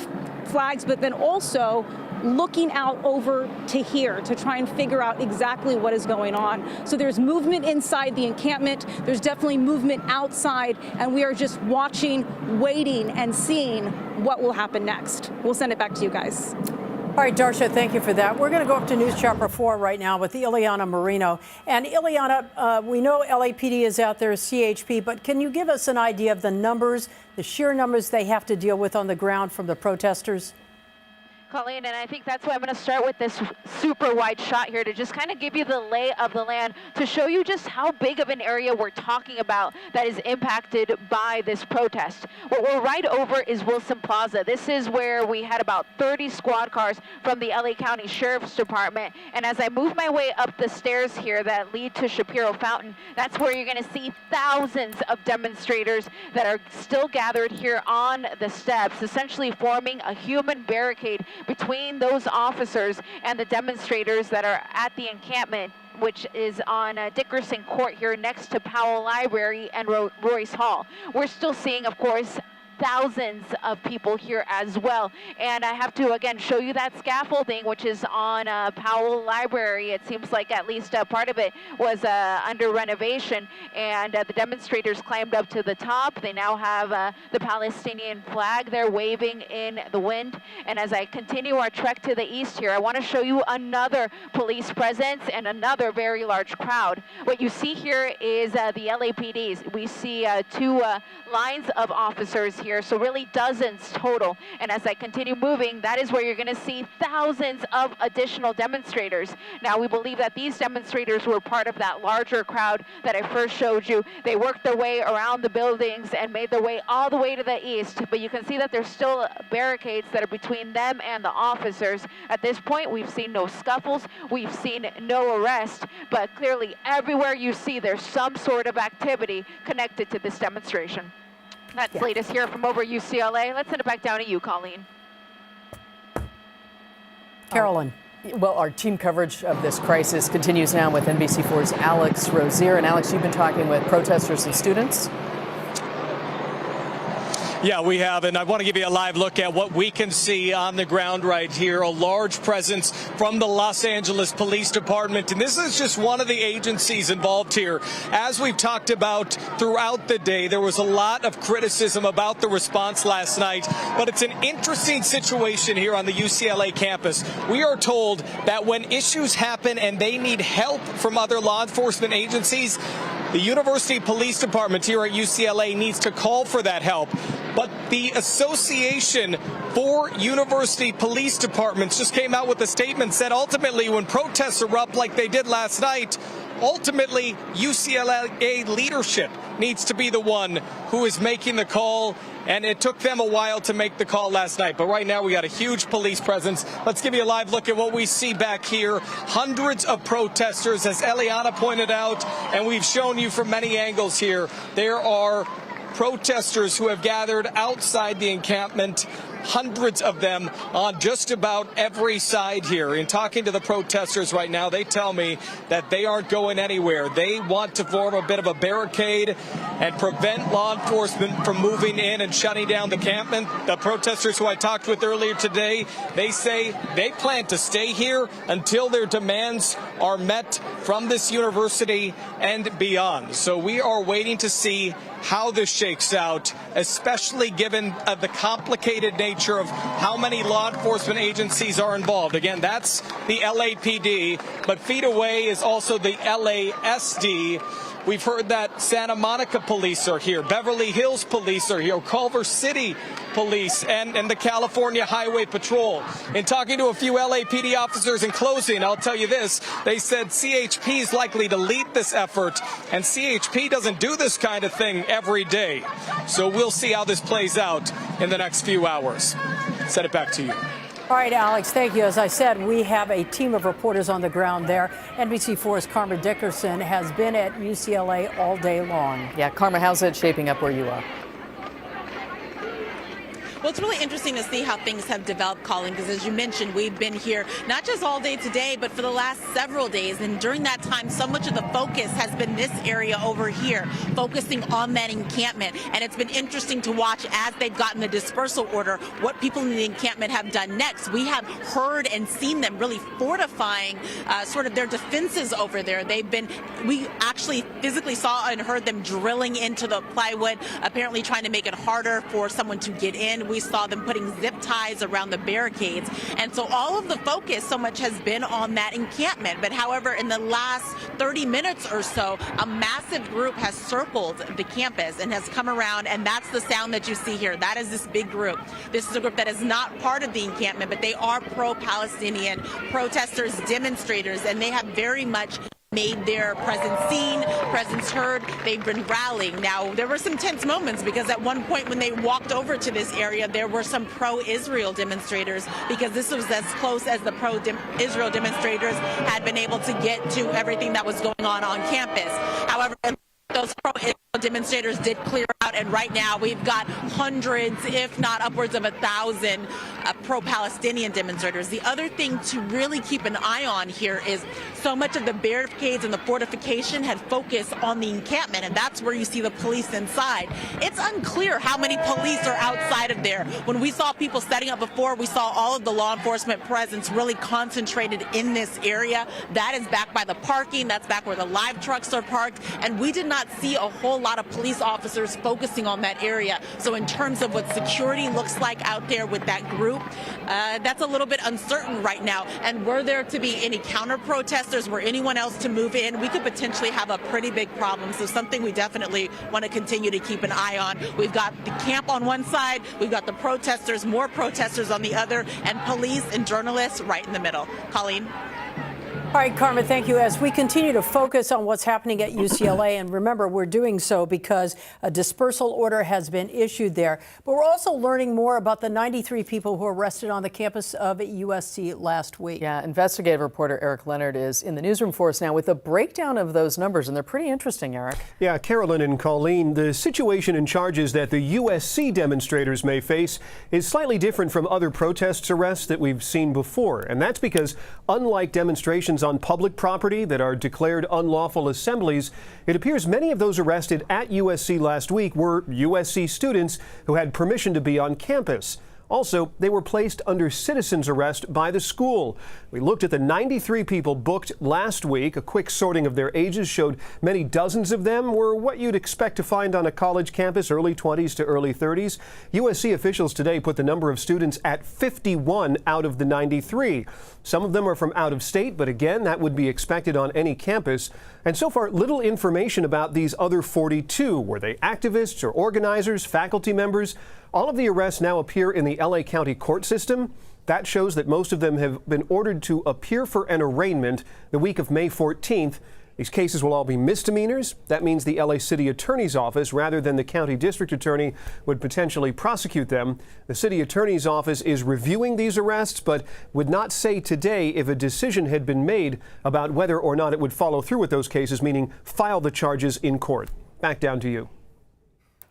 flags, but then also looking out over to here to try and figure out exactly what is going on. So there's movement inside the encampment. There's definitely movement outside, and we are just watching, waiting, and seeing what will happen next. We'll send it back to you guys. All right, Darsha, thank you for that. We're going to go up to News Chopper 4 right now with Ileana Marino. And Ileana, we know LAPD is out there, CHP, but can you give us an idea of the numbers, the sheer numbers they have to deal with on the ground from the protesters? Colleen, and I think that's why I'm going to start with this super wide shot here to just kind of give you the lay of the land, to show you just how big of an area we're talking about that is impacted by this protest. What we're right over is Wilson Plaza. This is where we had about 30 squad cars from the LA County Sheriff's Department. And as I move my way up the stairs here that lead to Shapiro Fountain, that's where you're going to see thousands of demonstrators that are still gathered here on the steps, essentially forming a human barricade between those officers and the demonstrators that are at the encampment, which is on Dickerson Court here next to Powell Library and Royce Hall. We're still seeing, of course, thousands of people here as well. And I have to, again, show you that scaffolding, which is on Powell Library. It seems like at least a part of it was under renovation. And the demonstrators climbed up to the top. They now have the Palestinian flag there waving in the wind. And as I continue our trek to the east here, I want to show you another police presence and another very large crowd. What you see here is the LAPDs. We see two lines of officers here. So really dozens total. And as I continue moving, that is where you're going to see thousands of additional demonstrators. Now, we believe that these demonstrators were part of that larger crowd that I first showed you. They worked their way around the buildings and made their way all the way to the east. But you can see that there's still barricades that are between them and the officers. At this point, we've seen no scuffles. We've seen no arrest. But clearly, everywhere you see, there's some sort of activity connected to this demonstration. That's latest here from over UCLA. Let's send it back down to you, Colleen. Carolyn. Well, our team coverage of this crisis continues now with NBC4's Alex Rozier. And Alex, you've been talking with protesters and students. Yeah, we have, and I want to give you a live look at what we can see on the ground right here. A large presence from the Los Angeles Police Department, and this is just one of the agencies involved here. As we've talked about throughout the day, there was a lot of criticism about the response last night, but it's an interesting situation here on the UCLA campus. We are told that when issues happen and they need help from other law enforcement agencies, the University Police Department here at UCLA needs to call for that help. But the Association for University Police Departments just came out with a statement, said ultimately when protests erupt like they did last night, ultimately UCLA leadership needs to be the one who is making the call. And it took them a while to make the call last night. But right now we got a huge police presence. Let's give you a live look at what we see back here. Hundreds of protesters, as Eliana pointed out, and we've shown you from many angles here. There are protesters who have gathered outside the encampment, hundreds of them on just about every side here. In talking to the protesters right now, they tell me that they aren't going anywhere. They want to form a bit of a barricade and prevent law enforcement from moving in and shutting down the encampment. The protesters who I talked with earlier today, they say they plan to stay here until their demands are met from this university and beyond. So we are waiting to see how this shakes out, especially given the complicated nature of how many law enforcement agencies are involved. Again, that's the LAPD, but feet away is also the LASD. We've heard that Santa Monica police are here, Beverly Hills police are here, Culver City police, and the California Highway Patrol. In talking to a few LAPD officers in closing, I'll tell you this, they said CHP is likely to lead this effort, and CHP doesn't do this kind of thing every day. So we'll see how this plays out in the next few hours. Send it back to you. All right, Alex, thank you. As I said, we have a team of reporters on the ground there. NBC4's Karma Dickerson has been at UCLA all day long. Yeah, Karma, how's it shaping up where you are? Well, it's really interesting to see how things have developed, Colin, because as you mentioned, we've been here not just all day today, but for the last several days. And during that time, so much of the focus has been this area over here, focusing on that encampment. And it's been interesting to watch as they've gotten the dispersal order, what people in the encampment have done next. We have heard and seen them really fortifying sort of their defenses over there. We actually physically saw and heard them drilling into the plywood, apparently trying to make it harder for someone to get in. We saw them putting zip ties around the barricades. And so all of the focus so much has been on that encampment. But however, in the last 30 minutes or so, a massive group has circled the campus and has come around. And that's the sound that you see here. That is this big group. This is a group that is not part of the encampment, but they are pro-Palestinian protesters, demonstrators, and they have very much made their presence seen, presence heard. They've been rallying. Now, there were some tense moments because at one point when they walked over to this area, there were some pro-Israel demonstrators because this was as close as the pro-Israel demonstrators had been able to get to everything that was going on campus. However, those pro-Israel demonstrators did clear out, and right now we've got hundreds, if not upwards of 1,000 pro-Palestinian demonstrators. The other thing to really keep an eye on here is so much of the barricades and the fortification had focused on the encampment, and that's where you see the police inside. It's unclear how many police are outside of there. When we saw people setting up before, we saw all of the law enforcement presence really concentrated in this area. That is back by the parking. That's back where the live trucks are parked, and we did not see a whole lot of police officers focusing on that area. So in terms of what security looks like out there with that group, that's a little bit uncertain right now. And were there to be any counter protesters, were anyone else to move in, we could potentially have a pretty big problem. So something we definitely want to continue to keep an eye on. We've got the camp on one side, we've got the protesters, more protesters on the other, and police and journalists right in the middle. Colleen? All right, Karma, thank you. As we continue to focus on what's happening at UCLA, and remember, we're doing so because a dispersal order has been issued there. But we're also learning more about the 93 people who were arrested on the campus of USC last week. Yeah, investigative reporter Eric Leonard is in the newsroom for us now with a breakdown of those numbers, and they're pretty interesting, Eric. Yeah, Carolyn and Colleen, the situation and charges that the USC demonstrators may face is slightly different from other protest arrests that we've seen before. And that's because, unlike demonstrations demonstrations on public property that are declared unlawful assemblies. It appears many of those arrested at USC last week were USC students who had permission to be on campus. Also, they were placed under citizen's arrest by the school. We looked at the 93 people booked last week. A quick sorting of their ages showed many dozens of them were what you'd expect to find on a college campus, early 20s to early 30s. USC officials today put the number of students at 51 out of the 93. Some of them are from out of state, but again, that would be expected on any campus. And so far, little information about these other 42. Were they activists or organizers, faculty members? All of the arrests now appear in the LA County court system. That shows that most of them have been ordered to appear for an arraignment the week of May 14th. These cases will all be misdemeanors. That means the LA City Attorney's Office, rather than the County District Attorney, would potentially prosecute them. The City Attorney's Office is reviewing these arrests, but would not say today if a decision had been made about whether or not it would follow through with those cases, meaning file the charges in court. Back down to you.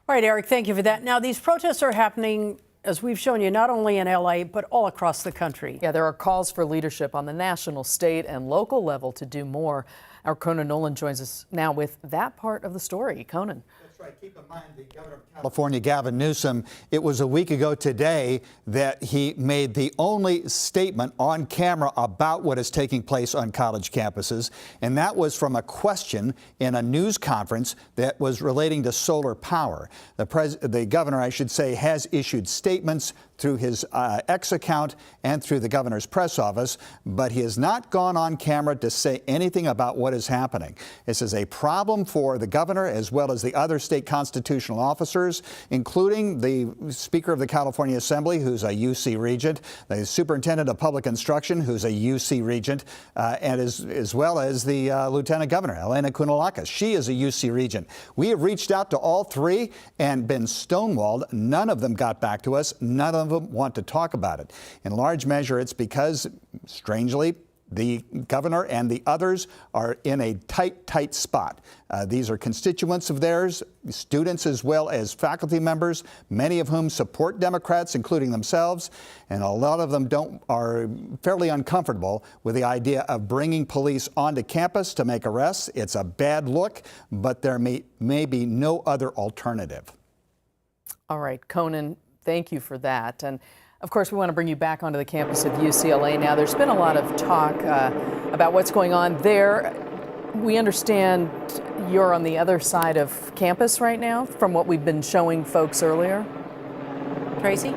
All right, Eric, thank you for that. Now, these protests are happening, as we've shown you, not only in LA, but all across the country. Yeah, there are calls for leadership on the national, state, and local level to do more. Our Conan Nolan joins us now with that part of the story. Conan. That's right. Keep in mind, the governor of California, Gavin Newsom, it was a week ago today that he made the only statement on camera about what is taking place on college campuses, and that was from a question in a news conference that was relating to solar power. The governor, I should say, has issued statements through his X account and through the governor's press office, but he has not gone on camera to say anything about what is happening. This is a problem for the governor as well as the other state constitutional officers, including the Speaker of the California Assembly, who's a UC regent, the Superintendent of Public Instruction, who's a UC regent, and as well as the Lieutenant Governor, Elena Kounalakis. She is a UC regent. We have reached out to all three and been stonewalled. None of them got back to us. None of them want to talk about it. In large measure, it's because, strangely, the governor and the others are in a tight spot. These are constituents of theirs, students as well as faculty members, many of whom support Democrats, including themselves, and a lot of them are fairly uncomfortable with the idea of bringing police onto campus to make arrests. It's a bad look, but there may be no other alternative. All right, Conan, thank you for that. And of course, we want to bring you back onto the campus of UCLA now. There's been a lot of talk about what's going on there. We understand you're on the other side of campus right now from what we've been showing folks earlier. Tracy?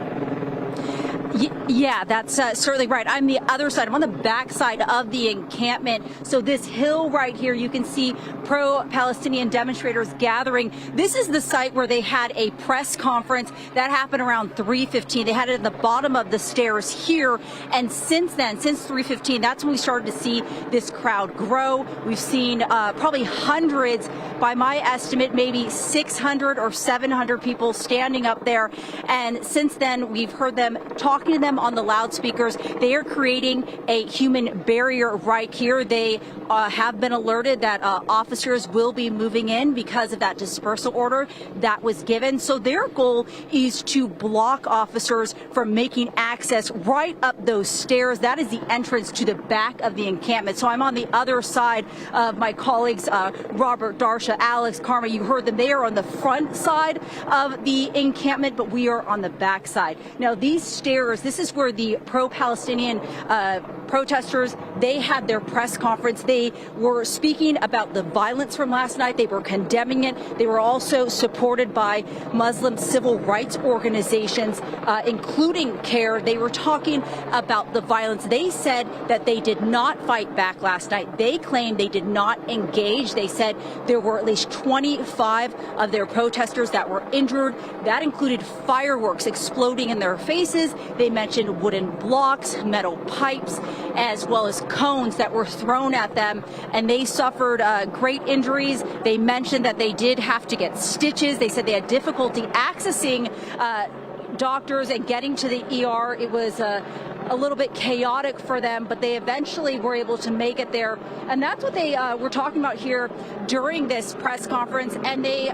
Yeah, that's certainly right. I'm the other side. I'm on the back side of the encampment. So this hill right here, you can see pro-Palestinian demonstrators gathering. This is the site where they had a press conference that happened around 3:15. They had it at the bottom of the stairs here. And since then, since 3:15, that's when we started to see this crowd grow. We've seen probably hundreds, by my estimate, maybe 600 or 700 people standing up there. And since then, we've heard them talking to them on the loudspeakers. They are creating a human barrier right here. They have been alerted that officers will be moving in because of that dispersal order that was given. So their goal is to block officers from making access right up those stairs. That is the entrance to the back of the encampment. So I'm on the other side of my colleagues, Robert, Darsha, Alex, Karma. You heard them. They are on the front side of the encampment, but we are on the back side. Now, these stairs, this is where the pro-Palestinian protesters, they had their press conference. They were speaking about the violence from last night. They were condemning it. They were also supported by Muslim civil rights organizations, including CARE. They were talking about the violence. They said that they did not fight back last night. They claimed they did not engage. They said there were at least 25 of their protesters that were injured. That included fireworks exploding in their faces. They mentioned wooden blocks, metal pipes, as well as cones that were thrown at them, and they suffered great injuries. They mentioned that they did have to get stitches. They said they had difficulty accessing doctors and getting to the ER. It was a little bit chaotic for them, but they eventually were able to make it there. And that's what they were talking about here during this press conference. And they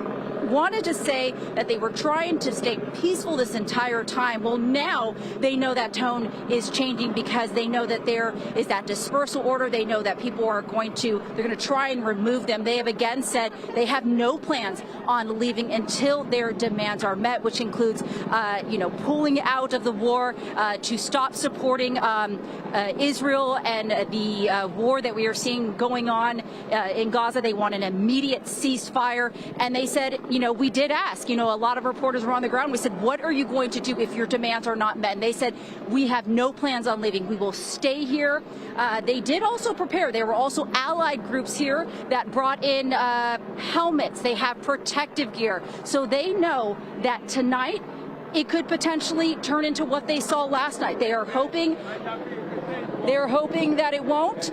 wanted to say that they were trying to stay peaceful this entire time. Well, now they know that tone is changing because they know that there is that dispersal order. They know that people are they're going to try and remove them. They have again said they have no plans on leaving until their demands are met, which includes, pulling out of the war, to stop supporting Israel and the war that we are seeing going on in Gaza. They want an immediate ceasefire. And they said, we did ask, a lot of reporters were on the ground. We said, what are you going to do if your demands are not met? And they said, we have no plans on leaving. We will stay here. They did also prepare. There were also allied groups here that brought in helmets. They have protective gear. So they know that tonight it could potentially turn into what they saw last night. They are hoping that it won't.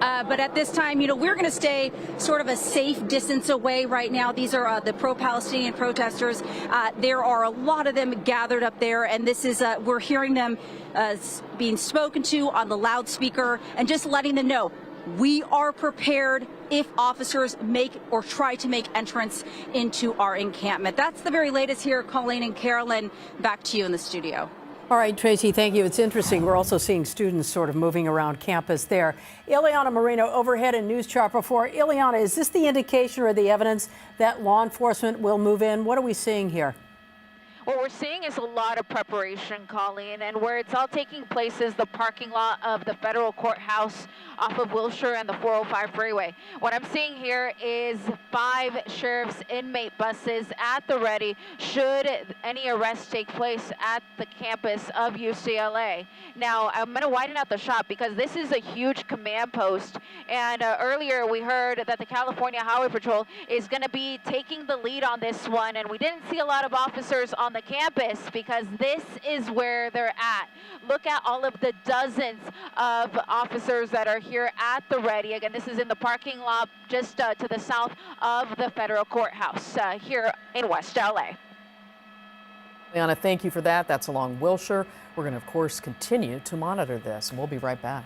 But at this time, we're going to stay sort of a safe distance away right now. These are the pro-Palestinian protesters. There are a lot of them gathered up there, and this is we're hearing them being spoken to on the loudspeaker and just letting them know we are prepared if officers make or try to make entrance into our encampment. That's the very latest here. Colleen and Carolyn, back to you in the studio. All right, Tracy, thank you. It's interesting. We're also seeing students sort of moving around campus there. Ileana Marino, overhead in News Chopper 4. Ileana, is this the indication or the evidence that law enforcement will move in? What are we seeing here? What we're seeing is a lot of preparation, Colleen, and where it's all taking place is the parking lot of the federal courthouse off of Wilshire and the 405 freeway. What I'm seeing here is 5 sheriff's inmate buses at the ready should any arrest take place at the campus of UCLA. Now, I'm going to widen out the shot because this is a huge command post, and earlier we heard that the California Highway Patrol is going to be taking the lead on this one, and we didn't see a lot of officers on the campus because this is where they're at. Look at all of the dozens of officers that are here at the ready. Again, this is in the parking lot just to the south of the federal courthouse here in West LA. Ileana, thank you for that. That's along Wilshire. We're going to, of course, continue to monitor this, and we'll be right back.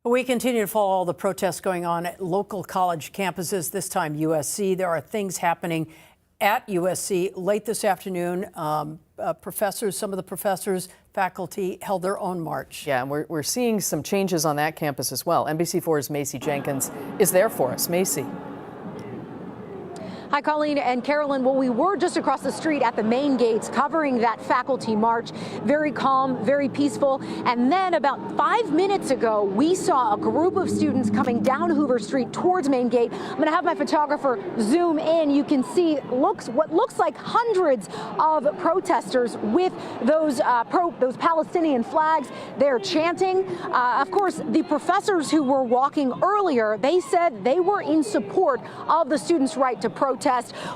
We continue to follow all the protests going on at local college campuses, this time USC. There are things happening at USC late this afternoon. Professors, some of the professors, faculty held their own march. Yeah, and we're seeing some changes on that campus as well. NBC4's Macy Jenkins is there for us. Macy. Hi, Colleen and Carolyn. Well, we were just across the street at the main gates covering that faculty march. Very calm, very peaceful. And then about 5 minutes ago, we saw a group of students coming down Hoover Street towards Main Gate. I'm going to have my photographer zoom in. You can see what looks like hundreds of protesters with those Palestinian flags. They're chanting. Of course, the professors who were walking earlier, they said they were in support of the students' right to protest.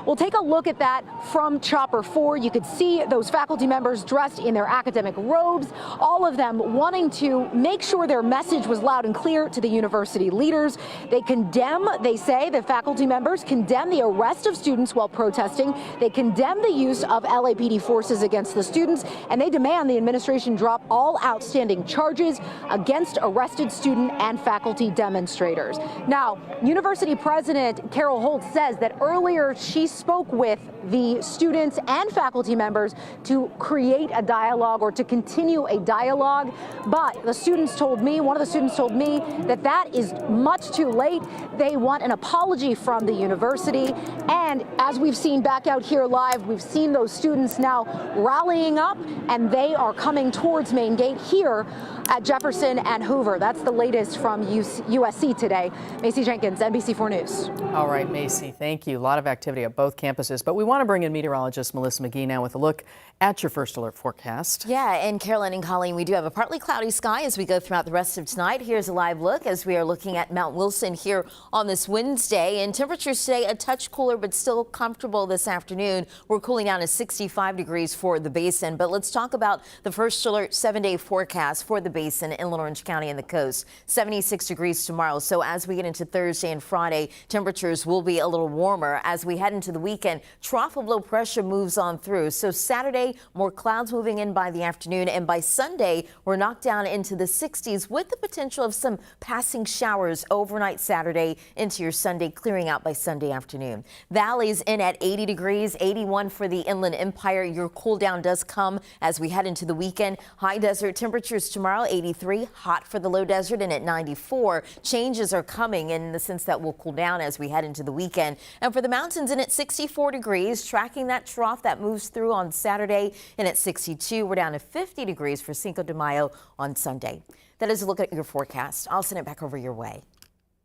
We'll take a look at that from Chopper 4. You could see those faculty members dressed in their academic robes, all of them wanting to make sure their message was loud and clear to the university leaders. They say the faculty members condemn the arrest of students while protesting. They condemn the use of LAPD forces against the students, and they demand the administration drop all outstanding charges against arrested student and faculty demonstrators. Now, University President Carol Holt says that earlier she spoke with the students and faculty members to create a dialogue or to continue a dialogue. But the students told me, one of the students told me that is much too late. They want an apology from the university. And as we've seen back out here live, we've seen those students now rallying up, and they are coming towards Main Gate here at Jefferson and Hoover. That's the latest from USC today. Macy Jenkins, NBC4 News. All right, Macy, thank you. A lot of activity at both campuses, but we want to bring in meteorologist Melissa McGee now with a look at your first alert forecast. Yeah, and Carolyn and Colleen, we do have a partly cloudy sky as we go throughout the rest of tonight. Here's a live look as we are looking at Mount Wilson here on this Wednesday, and temperatures today a touch cooler but still comfortable this afternoon. We're cooling down to 65 degrees for the basin, but let's talk about the first alert 7-day forecast for the basin, inland Orange County and the coast. 76 degrees tomorrow. So as we get into Thursday and Friday, temperatures will be a little warmer. As we head into the weekend, trough of low pressure moves on through. So Saturday, more clouds moving in by the afternoon, and by Sunday, we're knocked down into the 60s with the potential of some passing showers overnight Saturday into your Sunday, clearing out by Sunday afternoon. Valleys in at 80 degrees, 81 for the Inland Empire. Your cool down does come as we head into the weekend. High desert temperatures tomorrow, 83, hot for the low desert, and at 94. Changes are coming in the sense that we'll cool down as we head into the weekend. And for the mountains in at 64 degrees, tracking that trough that moves through on Saturday, and at 62. We're down to 50 degrees for Cinco de Mayo on Sunday. That is a look at your forecast. I'll send it back over your way.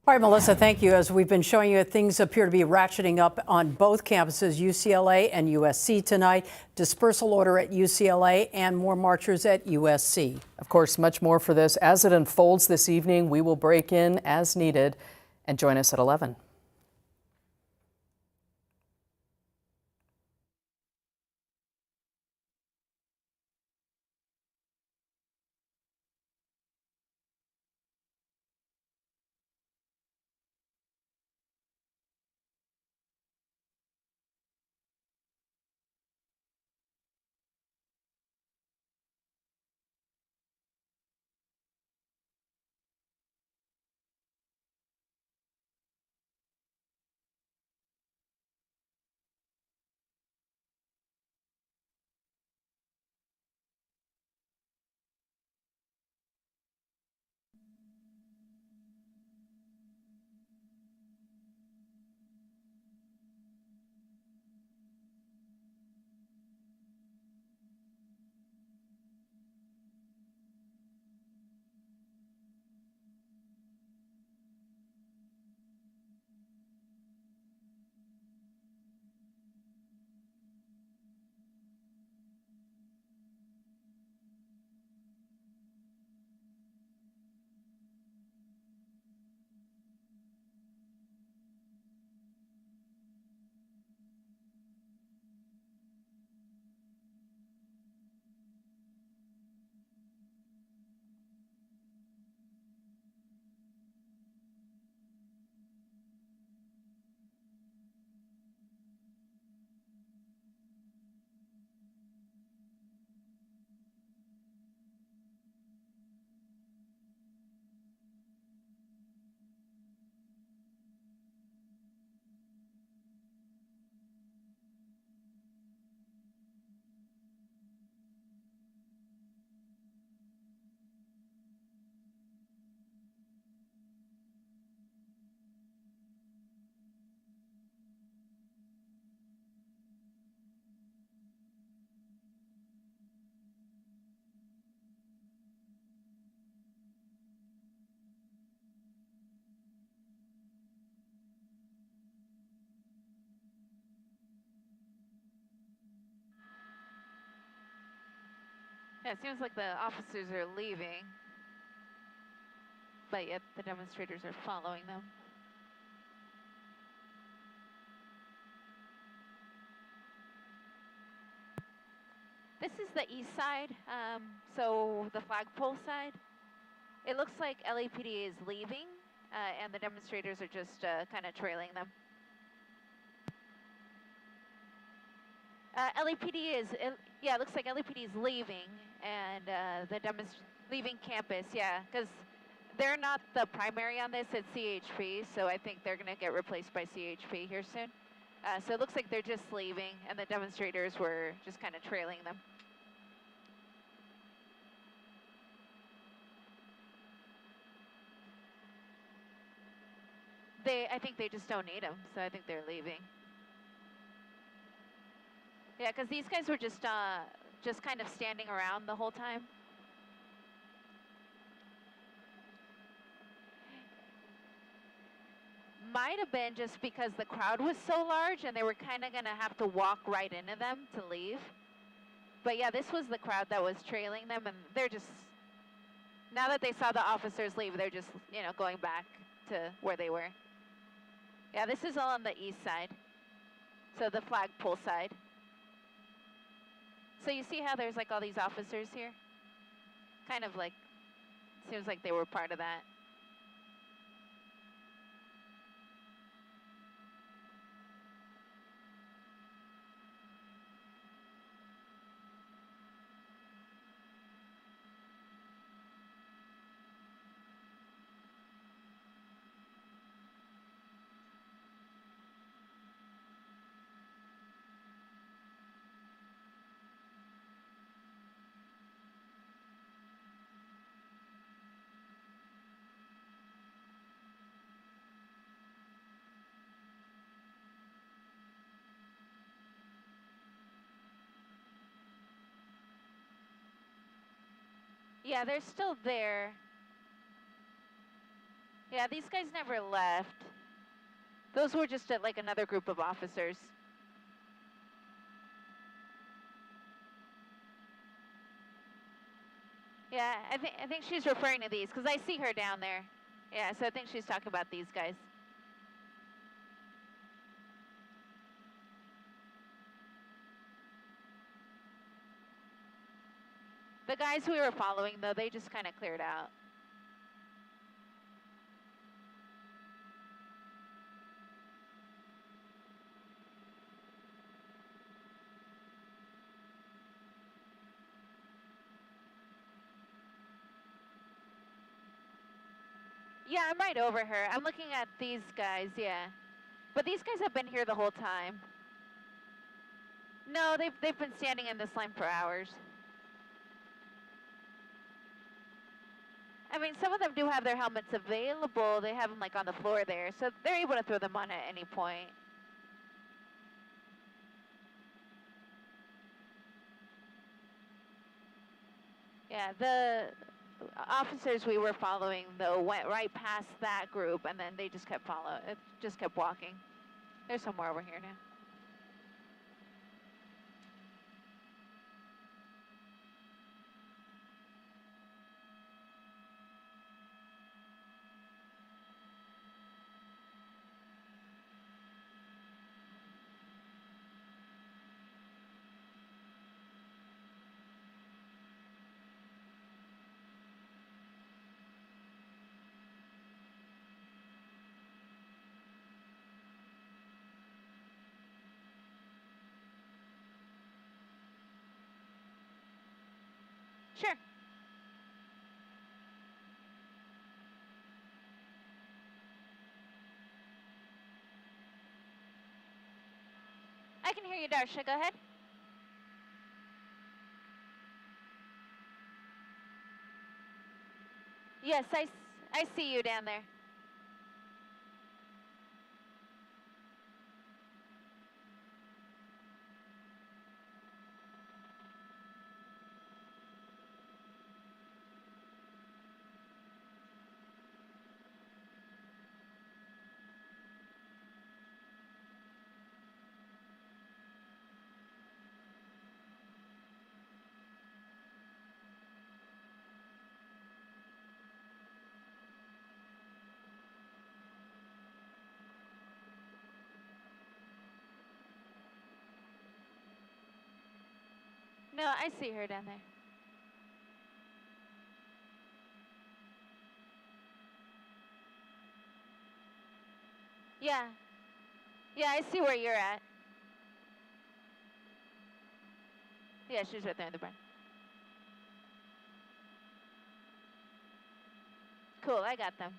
All right, Melissa, thank you. As we've been showing you, things appear to be ratcheting up on both campuses, UCLA and USC tonight. Dispersal order at UCLA and more marchers at USC. Of course, much more for this as it unfolds this evening. We will break in as needed, and join us at 11. Yeah, it seems like the officers are leaving, but yet the demonstrators are following them. This is the east side, so the flagpole side. It looks like LAPD is leaving, and the demonstrators are just kind of trailing them. LAPD is, yeah, it looks like LAPD is leaving, and leaving campus, yeah, because they're not the primary on this, it's CHP, so I think they're going to get replaced by CHP here soon. So it looks like they're just leaving, and the demonstrators were just kind of trailing them. I think they just don't need them, so I think they're leaving. Yeah, because these guys were just kind of standing around the whole time. Might have been just because the crowd was so large and they were kind of going to have to walk right into them to leave. But yeah, this was the crowd that was trailing them, and they're just, now that they saw the officers leave, they're just, you know, going back to where they were. Yeah, this is all on the east side, so the flagpole side. So you see how there's like all these officers here? Kind of like, seems like they were part of that. Yeah, they're still there. Yeah, these guys never left. Those were just like another group of officers. Yeah, I think she's referring to these because I see her down there. Yeah, so I think she's talking about these guys. The guys we were following, though, they just kind of cleared out. Yeah, I'm right over her. I'm looking at these guys, yeah. But these guys have been here the whole time. No, they've been standing in this line for hours. I mean, some of them do have their helmets available. They have them like on the floor there, so they're able to throw them on at any point. Yeah, the officers we were following though went right past that group, and then they just kept walking. They're somewhere over here now. Sure. I can hear you, Darsha. Go ahead. Yes, I see you down there. No, I see her down there. Yeah. Yeah, I see where you're at. Yeah, she's right there in the barn. Cool, I got them.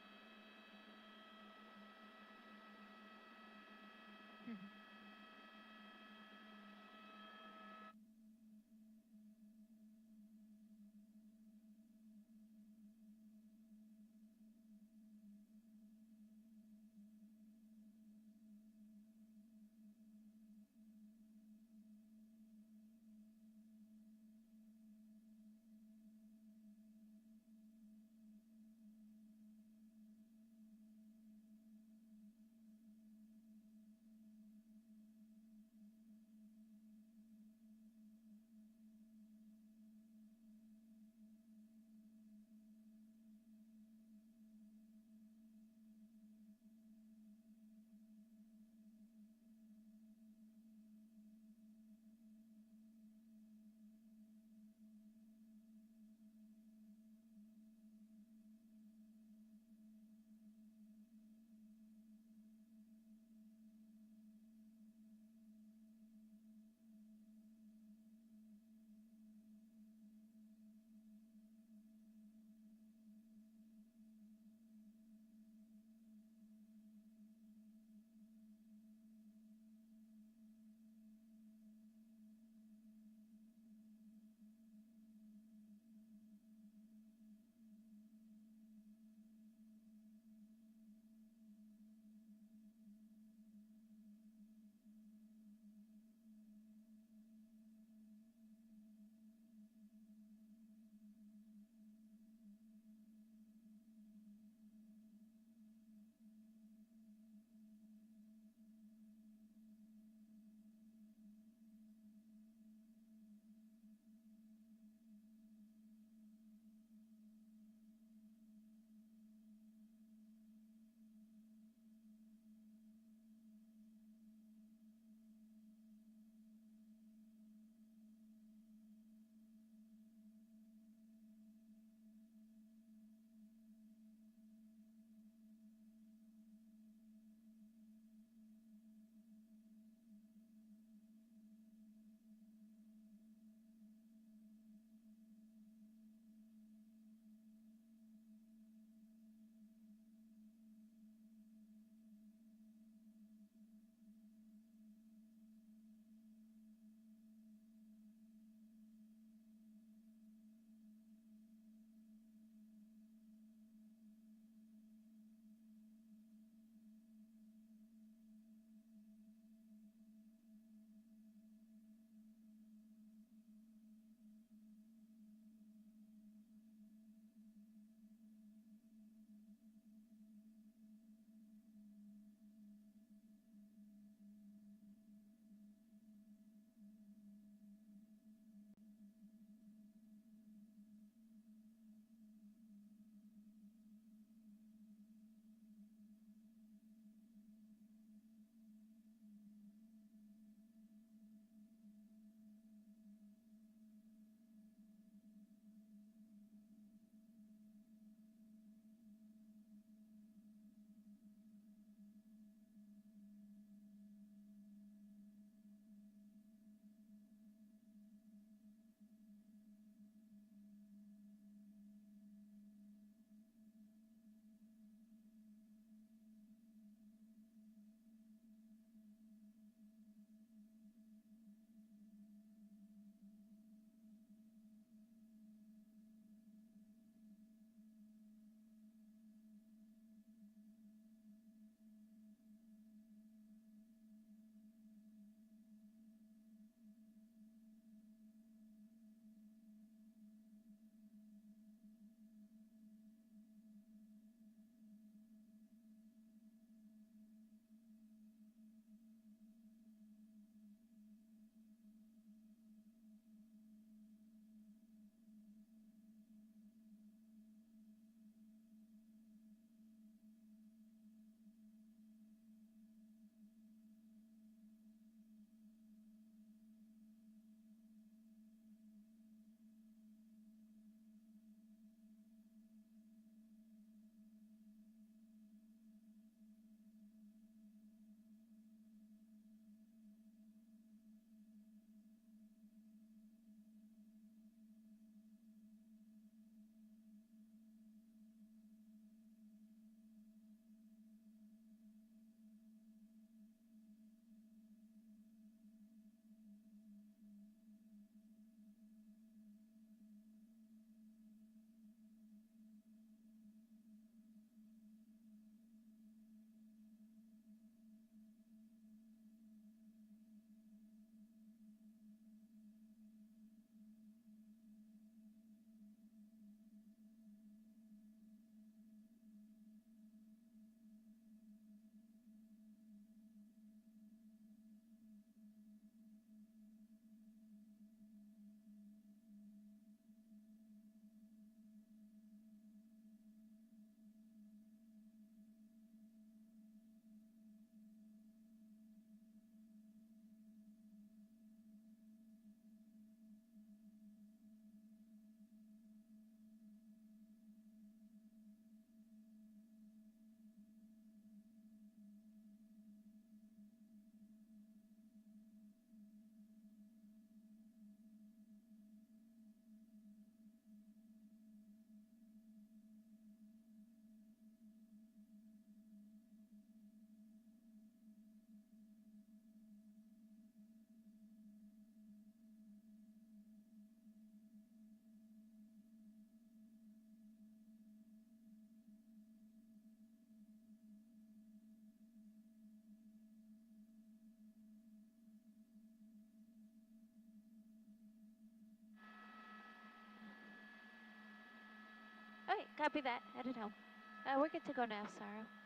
Copy that. Headed home. We're good to go now, Sorrow.